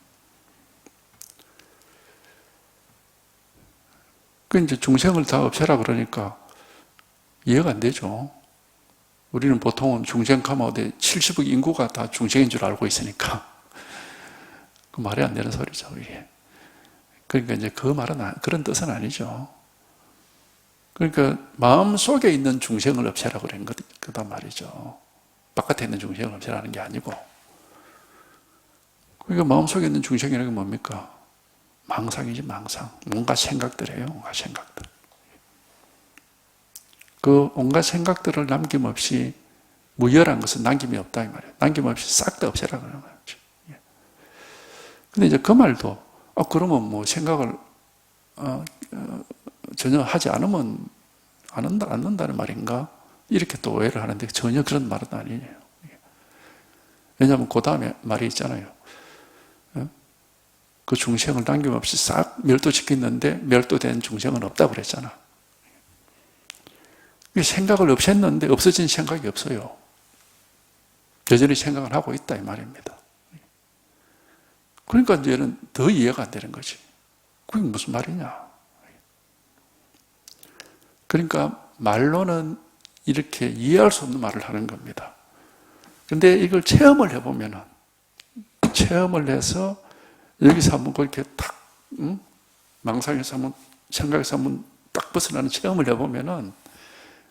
그 이제 중생을 다 없애라 그러니까 이해가 안 되죠. 우리는 보통은 중생 가운데 70억 인구가 다 중생인 줄 알고 있으니까 그 말이 안 되는 소리죠, 이게. 그러니까 이제 그 말은 그런 뜻은 아니죠. 그러니까 마음 속에 있는 중생을 없애라 그런 거단 말이죠. 바깥에 있는 중생을 없애라는 게 아니고. 그러니까 마음 속에 있는 중생이라는 게 뭡니까? 망상이지, 망상. 온갖 생각들이에요, 온갖 생각들. 그 온갖 생각들을 남김없이 무열한 것은 남김이 없다 이 말이에요. 남김없이 싹 다 없애라 그러는 거죠. 근데 이제 그 말도 그러면 생각을 전혀 하지 않으면 않는다는 말인가? 이렇게 또 오해를 하는데 전혀 그런 말은 아니에요. 왜냐하면 그 다음에 말이 있잖아요. 그 중생을 남김없이 싹 멸도시켰는데 멸도된 중생은 없다고 그랬잖아. 생각을 없앴는데 없어진 생각이 없어요. 여전히 생각을 하고 있다 이 말입니다. 그러니까 이제는 더 이해가 안 되는 거지. 그게 무슨 말이냐. 그러니까 말로는 이렇게 이해할 수 없는 말을 하는 겁니다. 근데 이걸 체험을 해보면은, 체험을 해서 여기서 한번 그렇게 탁, 망상에서 한번, 생각에서 한번 딱 벗어나는 체험을 해보면은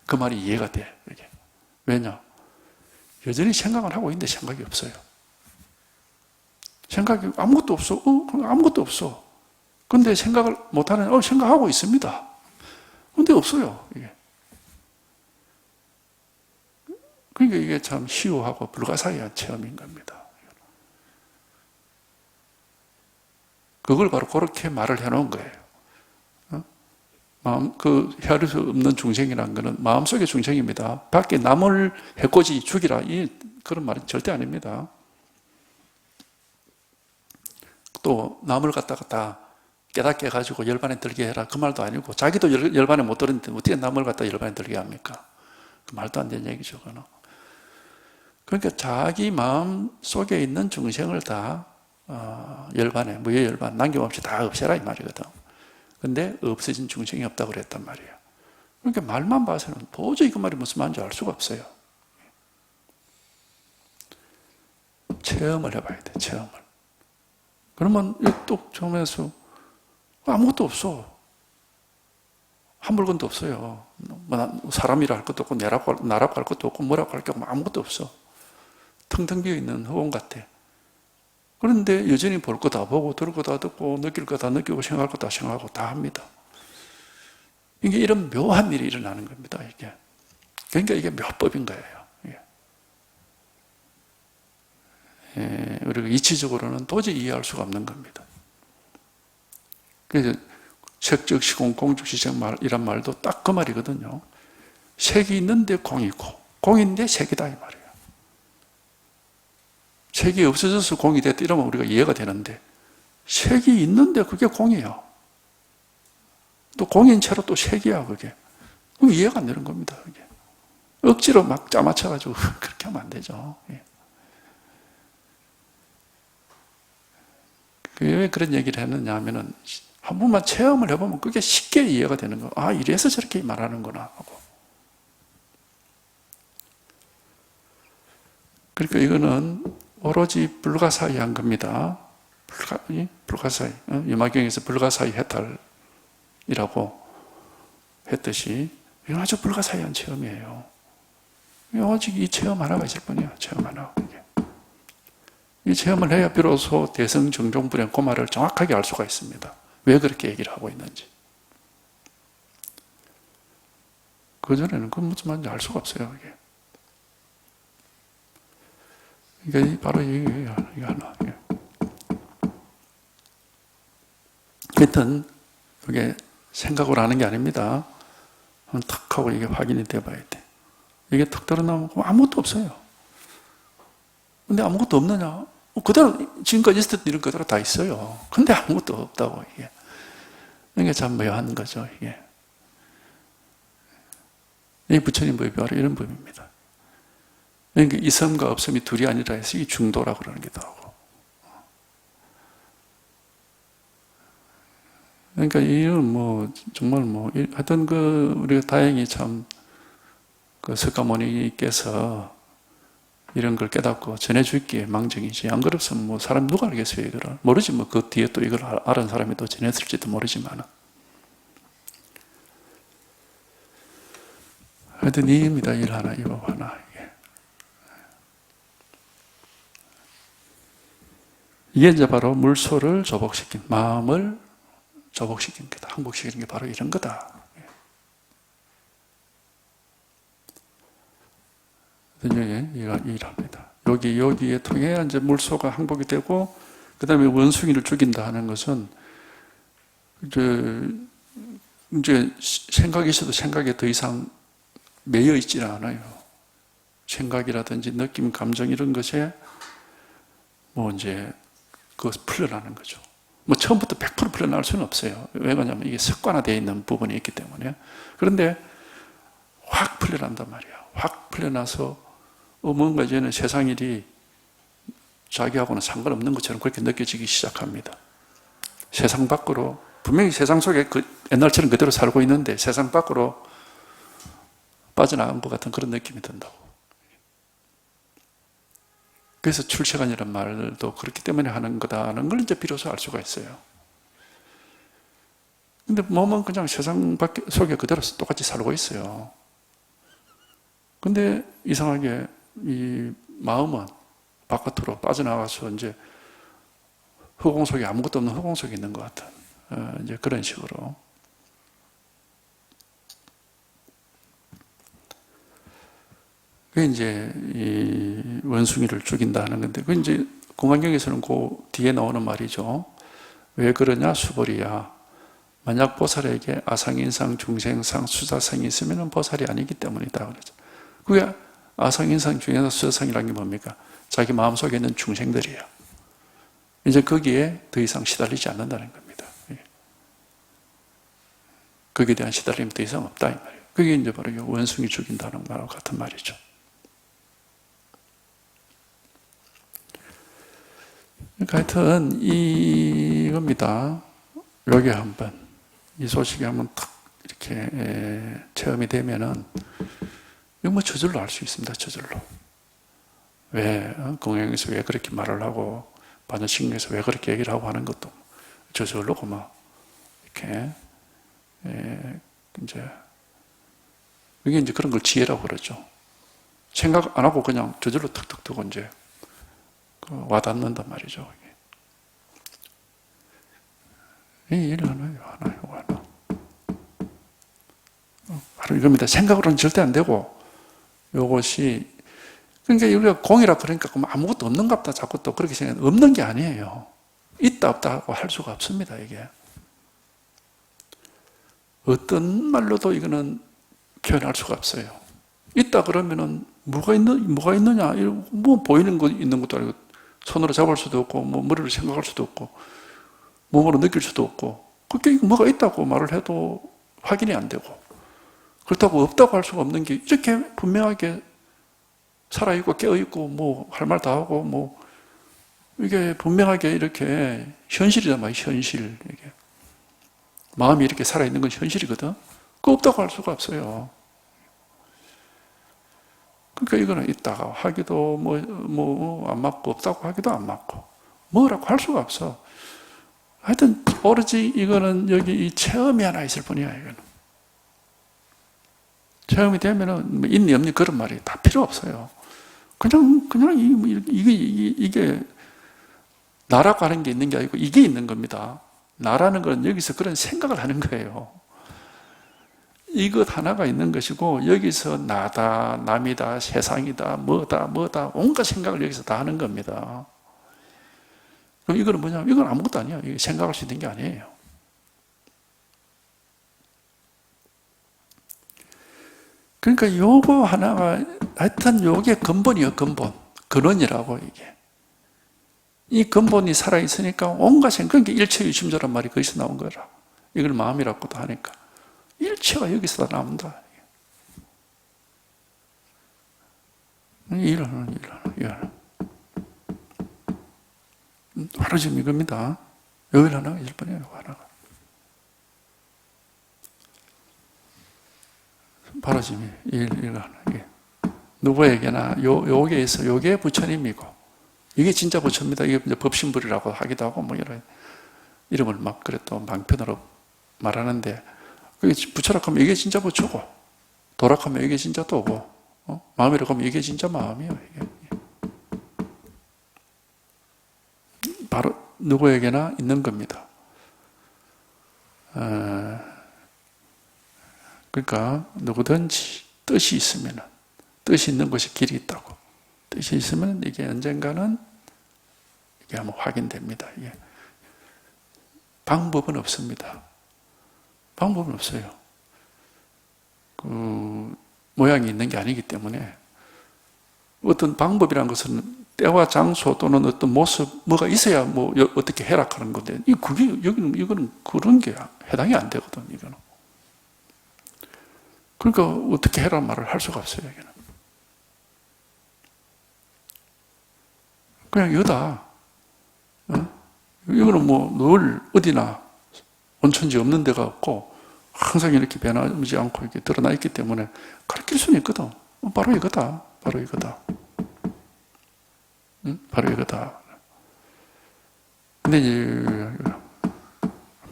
그 말이 이해가 돼. 이게. 왜냐? 여전히 생각을 하고 있는데 생각이 없어요. 생각이 아무것도 없어. 아무것도 없어. 근데 생각을 못하는, 생각하고 있습니다. 근데 없어요, 이게. 그러니까 이게 참 희우하고 불가사의한 체험인 겁니다. 그걸 바로 그렇게 말을 해놓은 거예요. 헤아릴 수 없는 중생이라는 것은 마음속의 중생입니다. 밖에 남을 해코지 죽이라, 그런 말은 절대 아닙니다. 또 남을 갖다가 다 깨닫게 해가지고 열반에 들게 해라, 그 말도 아니고, 자기도 열반에 못 들었는데 어떻게 남을 갖다 열반에 들게 합니까? 그 말도 안 되는 얘기죠, 그거는. 그러니까 자기 마음 속에 있는 중생을 다 열반에, 무여열반 남김없이 다 없애라 이 말이거든. 근데 없어진 중생이 없다고 그랬단 말이에요. 그러니까 말만 봐서는 도저히 그 말이 무슨 말인지 알 수가 없어요. 체험을 해봐야 돼, 체험을. 그러면 뚝 처음에서 아무것도 없어. 한 물건도 없어요. 사람이라 할 것도 없고, 나라고 할 것도 없고, 뭐라고 할 게 없고, 아무것도 없어. 텅텅 비어있는 허공 같아. 그런데 여전히 볼 거 다 보고, 들을 거 다 듣고, 느낄 거 다 느끼고, 생각할 거 다 생각하고, 다 합니다. 이게 이런 묘한 일이 일어나는 겁니다, 이게. 그러니까 이게 묘법인 거예요. 우리가 이치적으로는 도저히 이해할 수가 없는 겁니다. 그래서 색적 시공, 공적 시적 이란 말도 딱 그 말이거든요. 색이 있는데 공이 있고, 공인데 색이다 이 말이에요. 색이 없어져서 공이 됐다 이러면 우리가 이해가 되는데, 색이 있는데 그게 공이에요. 또 공인 채로 또 색이야 그게. 그럼 이해가 안 되는 겁니다. 그게. 억지로 막 짜맞춰가지고 그렇게 하면 안 되죠. 왜 그런 얘기를 했느냐 하면은, 한 번만 체험을 해보면 그게 쉽게 이해가 되는 거. 아, 이래서 저렇게 말하는구나 하고. 그러니까 이거는 오로지 불가사의 한 겁니다. 불가사의. 유마경에서 불가사의 해탈이라고 했듯이, 이건 아주 불가사의한 체험이에요. 오직 이 체험 하나가 있을 뿐이야, 체험 하나. 이 체험을 해야 비로소 대성정종불행 그 말을 정확하게 알 수가 있습니다. 왜 그렇게 얘기를 하고 있는지. 그전에는 그 무슨 말인지 알 수가 없어요, 이게. 이게 바로 이게 하나. 하여튼, 그게 생각으로 하는 게 아닙니다. 탁 하고 이게 확인이 돼 봐야 돼. 이게 탁 드러나면 아무것도 없어요. 근데 아무것도 없느냐? 그대로, 지금까지 있었던 일은 그대로 다 있어요. 근데 아무것도 없다고, 이게. 이게 참 묘한 거죠, 이게. 이 부처님 법이 바로 이런 법입니다. 그러니까 있음과 없음이 둘이 아니라 해서 이 중도라고 그러는 기도 하고. 그러니까 이건 정말 하여튼 우리가 다행히 참, 석가모니께서 이런 걸 깨닫고 전해줄게 망정이지. 안 그랬으면 사람 누가 알겠어요, 이거를. 모르지, 그 뒤에 또 이걸 아는 사람이 또 전했을지도 모르지만. 하여튼 이입니다, 일 하나, 이법 하나. 이게 이제 바로 물소를 조복시킨, 마음을 조복시킨 거다. 항복시키는 게 바로 이런 거다. 일합니다. 여기에 통해 이제 물소가 항복이 되고, 그 다음에 원숭이를 죽인다 하는 것은, 이제 생각이 있어도 생각에 더 이상 매여 있지는 않아요. 생각이라든지 느낌, 감정 이런 것에 이제 풀려나는 거죠. 처음부터 100% 풀려날 수는 없어요. 왜 그러냐면 이게 습관화되어 있는 부분이 있기 때문에. 그런데 확 풀려난단 말이에요. 확 풀려나서 뭔가 이제는 세상 일이 자기하고는 상관없는 것처럼 그렇게 느껴지기 시작합니다. 세상 밖으로, 분명히 세상 속에 옛날처럼 그대로 살고 있는데 세상 밖으로 빠져나간 것 같은 그런 느낌이 든다고. 그래서 출세관이라는 말도 그렇기 때문에 하는 거다는 걸 이제 비로소 알 수가 있어요. 근데 몸은 그냥 세상 속에 그대로 똑같이 살고 있어요. 근데 이상하게 이 마음은 바깥으로 빠져나가서 이제 허공 속에 아무것도 없는 허공 속에 있는 것 같은 이제 그런 식으로. 그게 이제 이 원숭이를 죽인다 하는 건데, 그 이제 공안경에서는 그 뒤에 나오는 말이죠. 왜 그러냐? 수벌이야. 만약 보살에게 아상인상, 중생상, 수자상이 있으면 보살이 아니기 때문이다. 그러죠. 그게 아상인상, 중생상, 수자상이라는 게 뭡니까? 자기 마음속에 있는 중생들이에요. 이제 거기에 더 이상 시달리지 않는다는 겁니다. 거기에 대한 시달림이 더 이상 없다 이 말이에요. 그게 이제 바로 원숭이 죽인다는 말과 같은 말이죠. 그러니까 하여튼 이겁니다. 여기 한번 이 소식이 한번 탁 이렇게 체험이 되면은 이거 뭐 저절로 알 수 있습니다. 저절로. 왜 공양에서 왜 그렇게 말을 하고 반야신경에서 왜 그렇게 얘기를 하고 하는 것도 저절로 막 이렇게 이제 이게 이제 그런 걸 지혜라고 그러죠. 생각 안 하고 그냥 저절로 탁탁 뜨고 이제 와닿는단 말이죠. 이 일 하나. 바로 이겁니다. 생각으로는 절대 안 되고, 이것이, 그러니까 우리가 공이라 그러니까 아무것도 없는가 보다 자꾸 또 그렇게 생각하는 없는 게 아니에요. 있다 없다 하고 할 수가 없습니다, 이게. 어떤 말로도 이거는 표현할 수가 없어요. 있다 그러면은 뭐가 있느냐? 뭐 보이는 거 있는 것도 아니고, 손으로 잡을 수도 없고, 뭐 머리로 생각할 수도 없고, 몸으로 느낄 수도 없고, 그게 뭐가 있다고 말을 해도 확인이 안 되고, 그렇다고 없다고 할 수가 없는 게 이렇게 분명하게 살아있고 깨어있고 뭐 할 말 다 하고 뭐 이게 분명하게 이렇게 현실이란 말이에요. 현실. 이게 마음이 이렇게 살아있는 건 현실이거든. 그거 없다고 할 수가 없어요. 그러니까 이거는 있다고 하기도 뭐 안 맞고 없다고 하기도 안 맞고 뭐라고 할 수가 없어. 하여튼 오로지 이거는 여기 이 체험이 하나 있을 뿐이야. 이거는 체험이 되면은 뭐 있니 없니 그런 말이 다 필요 없어요. 그냥 이게 나라고 하는 게 있는 게 아니고 이게 있는 겁니다. 나라는 건 여기서 그런 생각을 하는 거예요. 이것 하나가 있는 것이고 여기서 나다, 남이다, 세상이다, 뭐다 온갖 생각을 여기서 다 하는 겁니다. 그럼 이거는 뭐냐면 이건 아무것도 아니에요. 이게 생각할 수 있는 게 아니에요. 그러니까 요거 하나가 하여튼 요게 근본이에요. 근원이라고 이게. 이 근본이 살아있으니까 온갖 생각, 그러니까 일체유심조란 말이 거기서 나온 거라. 이걸 마음이라고도 하니까. 일체가 여기서 다 나온다. 일하는. 바로 지금 이겁니다. 여기 하나가 있을 뿐이에요. 하나가. 바로 지금 일 하나. 누구에게나 요게 부처님이고 이게 진짜 부처입니다. 이게 이제 법신불이라고 하기도 하고 뭐 이런 이름을 막 그래 또 망편으로 말하는데 부처라고 하면 이게 진짜 부처고 도락하면 이게 진짜 도고 마음이라고 하면 이게 진짜 마음이에요. 이게. 바로 누구에게나 있는 겁니다. 그러니까 누구든지 뜻이 있으면 뜻이 있는 것이 길이 있다고. 뜻이 있으면 이게 언젠가는 이게 한번 확인됩니다. 이게 방법은 없습니다. 방법은 없어요. 그 모양이 있는 게 아니기 때문에 어떤 방법이라는 것은 때와 장소 또는 어떤 모습 뭐가 있어야 뭐 어떻게 해라 하는 건데 이거는 그런 게 해당이 안 되거든. 이거는. 그러니까 어떻게 해라 말을 할 수가 없어요. 이거는. 그냥 여다. 이거는 뭐 늘 어디나 온천지 없는 데가 없고 항상 이렇게 변하지 않고 이렇게 드러나 있기 때문에 가르칠 수는 있거든. 바로 이거다. 바로 이거다. 바로 이거다. 근데 이제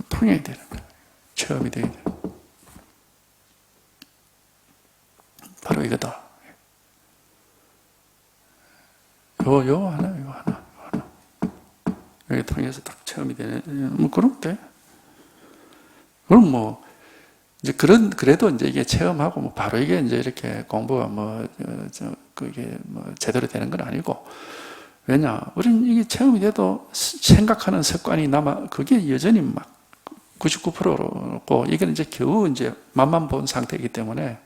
통해야 되는 거야. 체험이 돼야 돼. 바로 이거다. 이거 하나. 여기 통해서 딱 체험이 되네. 뭐, 그럼 돼. 그럼 뭐, 이제 그래도 이제 이게 체험하고 뭐 바로 이게 이제 이렇게 공부가 그게 뭐 제대로 되는 건 아니고, 왜냐? 우리는 이게 체험이 돼도 생각하는 습관이 남아, 그게 여전히 막 99%고, 이게 이제 겨우 이제 맛만 본 상태이기 때문에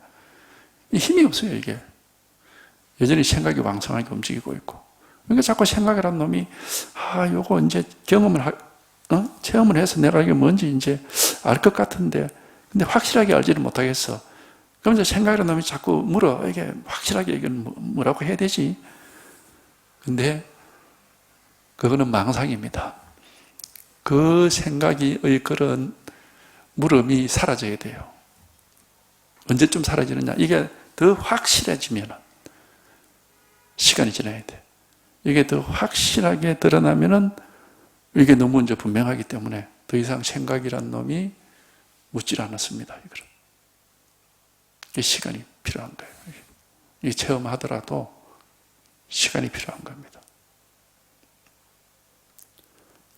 힘이 없어요, 이게. 여전히 생각이 왕성하게 움직이고 있고. 그러니까 자꾸 생각이란 놈이, 요거 이제 체험을 해서 내가 이게 뭔지 이제 알 것 같은데, 근데 확실하게 알지를 못하겠어. 그럼 이제 생각이란 놈이 자꾸 물어. 이게 확실하게 이건 뭐라고 해야 되지? 근데 그거는 망상입니다. 그 생각의 그런 물음이 사라져야 돼요. 언제쯤 사라지느냐? 이게 더 확실해지면 시간이 지나야 돼. 이게 더 확실하게 드러나면은 이게 너무 이제 분명하기 때문에 더 이상 생각이란 놈이 묻질 않았습니다. 이거는. 이게 시간이 필요한 거예요. 이 체험하더라도 시간이 필요한 겁니다.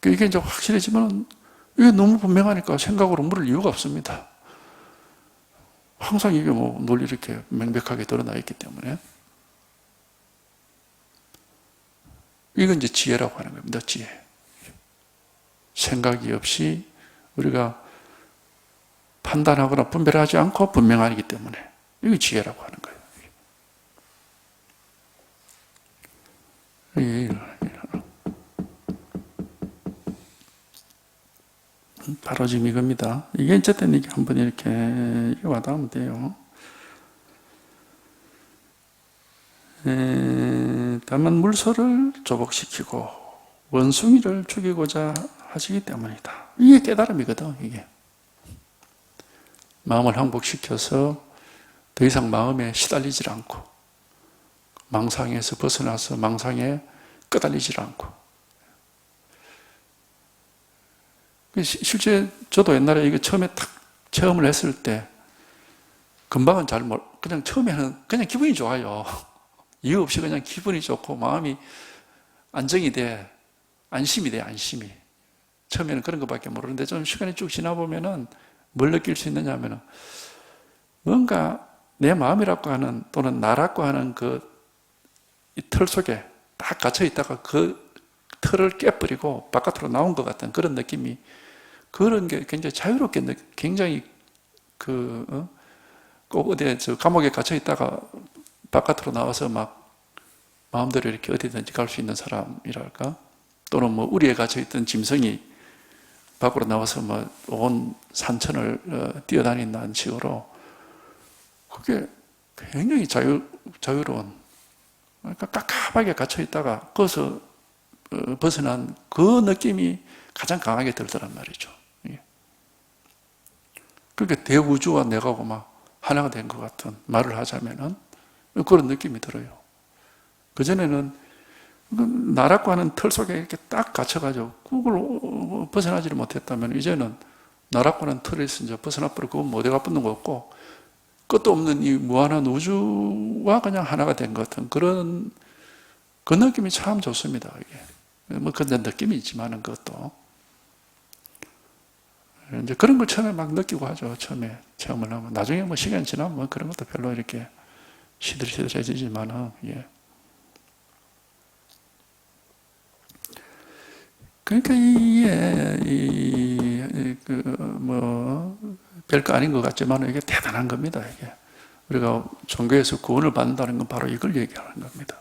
이게 이제 확실해지면 이게 너무 분명하니까 생각으로 물을 이유가 없습니다. 항상 이게 뭐 논리 이렇게 명백하게 드러나 있기 때문에. 이건 이제 지혜라고 하는 겁니다. 지혜. 생각이 없이 우리가 판단하거나 분별하지 않고 분명하기 때문에 이게 지혜라고 하는 거예요. 바로 지금 이겁니다. 이게 어쨌든 이게 한번 이렇게 와닿으면 돼요. 다만 물소를 조복시키고 원숭이를 죽이고자 하시기 때문이다. 이게 깨달음이거든, 이게. 마음을 항복시켜서 더 이상 마음에 시달리질 않고, 망상에서 벗어나서 망상에 끄달리질 않고. 실제 저도 옛날에 이거 처음에 딱 체험을 했을 때, 금방은 그냥 처음에는 그냥 기분이 좋아요. 이유 없이 그냥 기분이 좋고, 마음이 안정이 돼. 안심이 돼, 안심이. 처음에는 그런 것밖에 모르는데 좀 시간이 쭉 지나보면은 뭘 느낄 수 있느냐 하면은 뭔가 내 마음이라고 하는 또는 나라고 하는 이 틀 속에 딱 갇혀 있다가 그 틀을 깨버리고 바깥으로 나온 것 같은 그런 느낌이, 그런 게 굉장히 자유롭게, 굉장히 꼭 어디에 감옥에 갇혀 있다가 바깥으로 나와서 막 마음대로 이렇게 어디든지 갈 수 있는 사람이랄까? 또는 뭐 우리에 갇혀 있던 짐승이 밖으로 나와서 뭐 온 산천을 뛰어다닌다는 식으로, 그게 굉장히 자유로운, 그러니까 깝깝하게 갇혀 있다가 거기서 벗어난 그 느낌이 가장 강하게 들더란 말이죠. 그러니까 대우주와 내가고 막 하나가 된 것 같은 말을 하자면은 그런 느낌이 들어요. 그전에는 나라고 하는 틀 속에 이렇게 딱 갇혀가지고 그걸 벗어나지를 못했다면, 이제는 나라고 하는 틀에서 이제 벗어나버리고 어디가 붙는 거 없고 끝도 없는 이 무한한 우주와 그냥 하나가 된 것 같은 그런 그 느낌이 참 좋습니다. 이게 뭐 그런 느낌이 있지만은 그것도 이제 그런 걸 처음에 막 느끼고 하죠. 처음에 체험을 하면 나중에 뭐 시간 지나면 뭐 그런 것도 별로 이렇게 시들시들해지지만은 그러니까 별거 아닌 것 같지만 이게 대단한 겁니다, 이게. 우리가 종교에서 구원을 받는다는 건 바로 이걸 얘기하는 겁니다.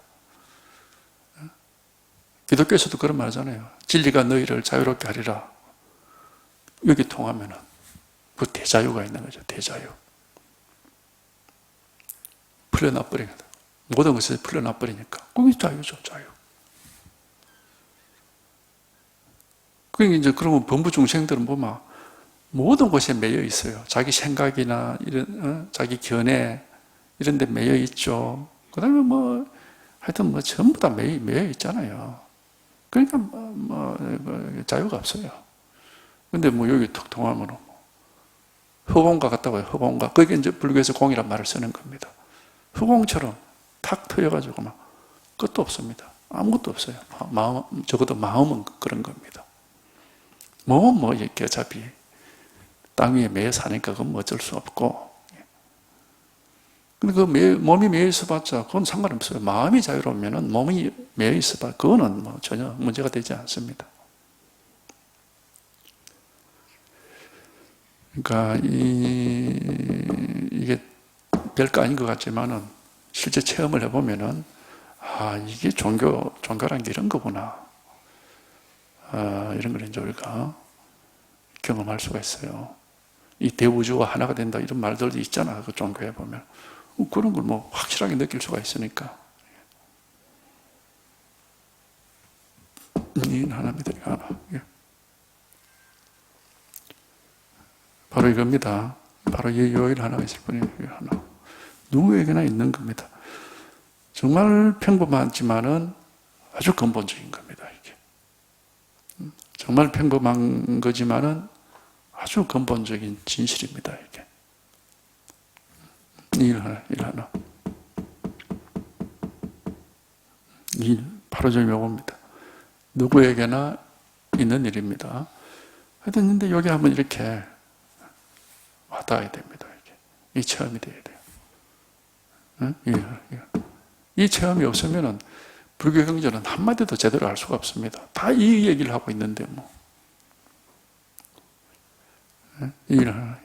기독교에서도 그런 말 하잖아요. 진리가 너희를 자유롭게 하리라. 여기 통하면은 그 대자유가 있는 거죠, 대자유. 풀려나버리거든. 모든 것에서 풀려나버리니까. 그게 자유죠, 자유. 그러니까 이제 그러면 범부 중생들은 보면 모든 것에 매여 있어요. 자기 생각이나 자기 견해 이런 데 매여 있죠. 그 다음에 하여튼 전부 다 매여 있잖아요. 그러니까 자유가 없어요. 근데 여기 툭 통하면 허공과 같다고 해요, 허공과. 그게 이제 불교에서 공이란 말을 쓰는 겁니다. 허공처럼 탁 트여가지고 끝도 없습니다. 아무것도 없어요. 적어도 마음은 그런 겁니다. 몸은 이렇게 어차피 땅 위에 매여 사니까 그건 어쩔 수 없고. 근데 몸이 매여 있어 봤자 그건 상관없어요. 마음이 자유로우면 몸이 매여 있어봐. 그거는 뭐 전혀 문제가 되지 않습니다. 그러니까 이게 별거 아닌 것 같지만은 실제 체험을 해보면은 이게 종교란 게 이런 거구나. 이런 걸 이제 우리가 경험할 수가 있어요. 이 대우주와 하나가 된다 이런 말들도 있잖아. 그 종교에 보면 그런 걸 뭐 확실하게 느낄 수가 있으니까. 이 하나입니다. 하나. 바로 이겁니다. 바로 이 요일 하나가 있을 뿐이에요. 하나. 누구에게나 있는 겁니다. 정말 평범하지만은 아주 근본적인 겁니다. 이게 정말 평범한 거지만은 아주 근본적인 진실입니다. 이게 일 하나. 바로 좀 요겁니다. 누구에게나 있는 일입니다. 하여튼 근데 여기 한번 이렇게 와닿아야 됩니다. 이게. 이 체험이 돼야 돼요. 이 체험이 없으면은 불교 경전은 한마디도 제대로 알 수가 없습니다. 다 이 얘기를 하고 있는데 뭐. 일 하나.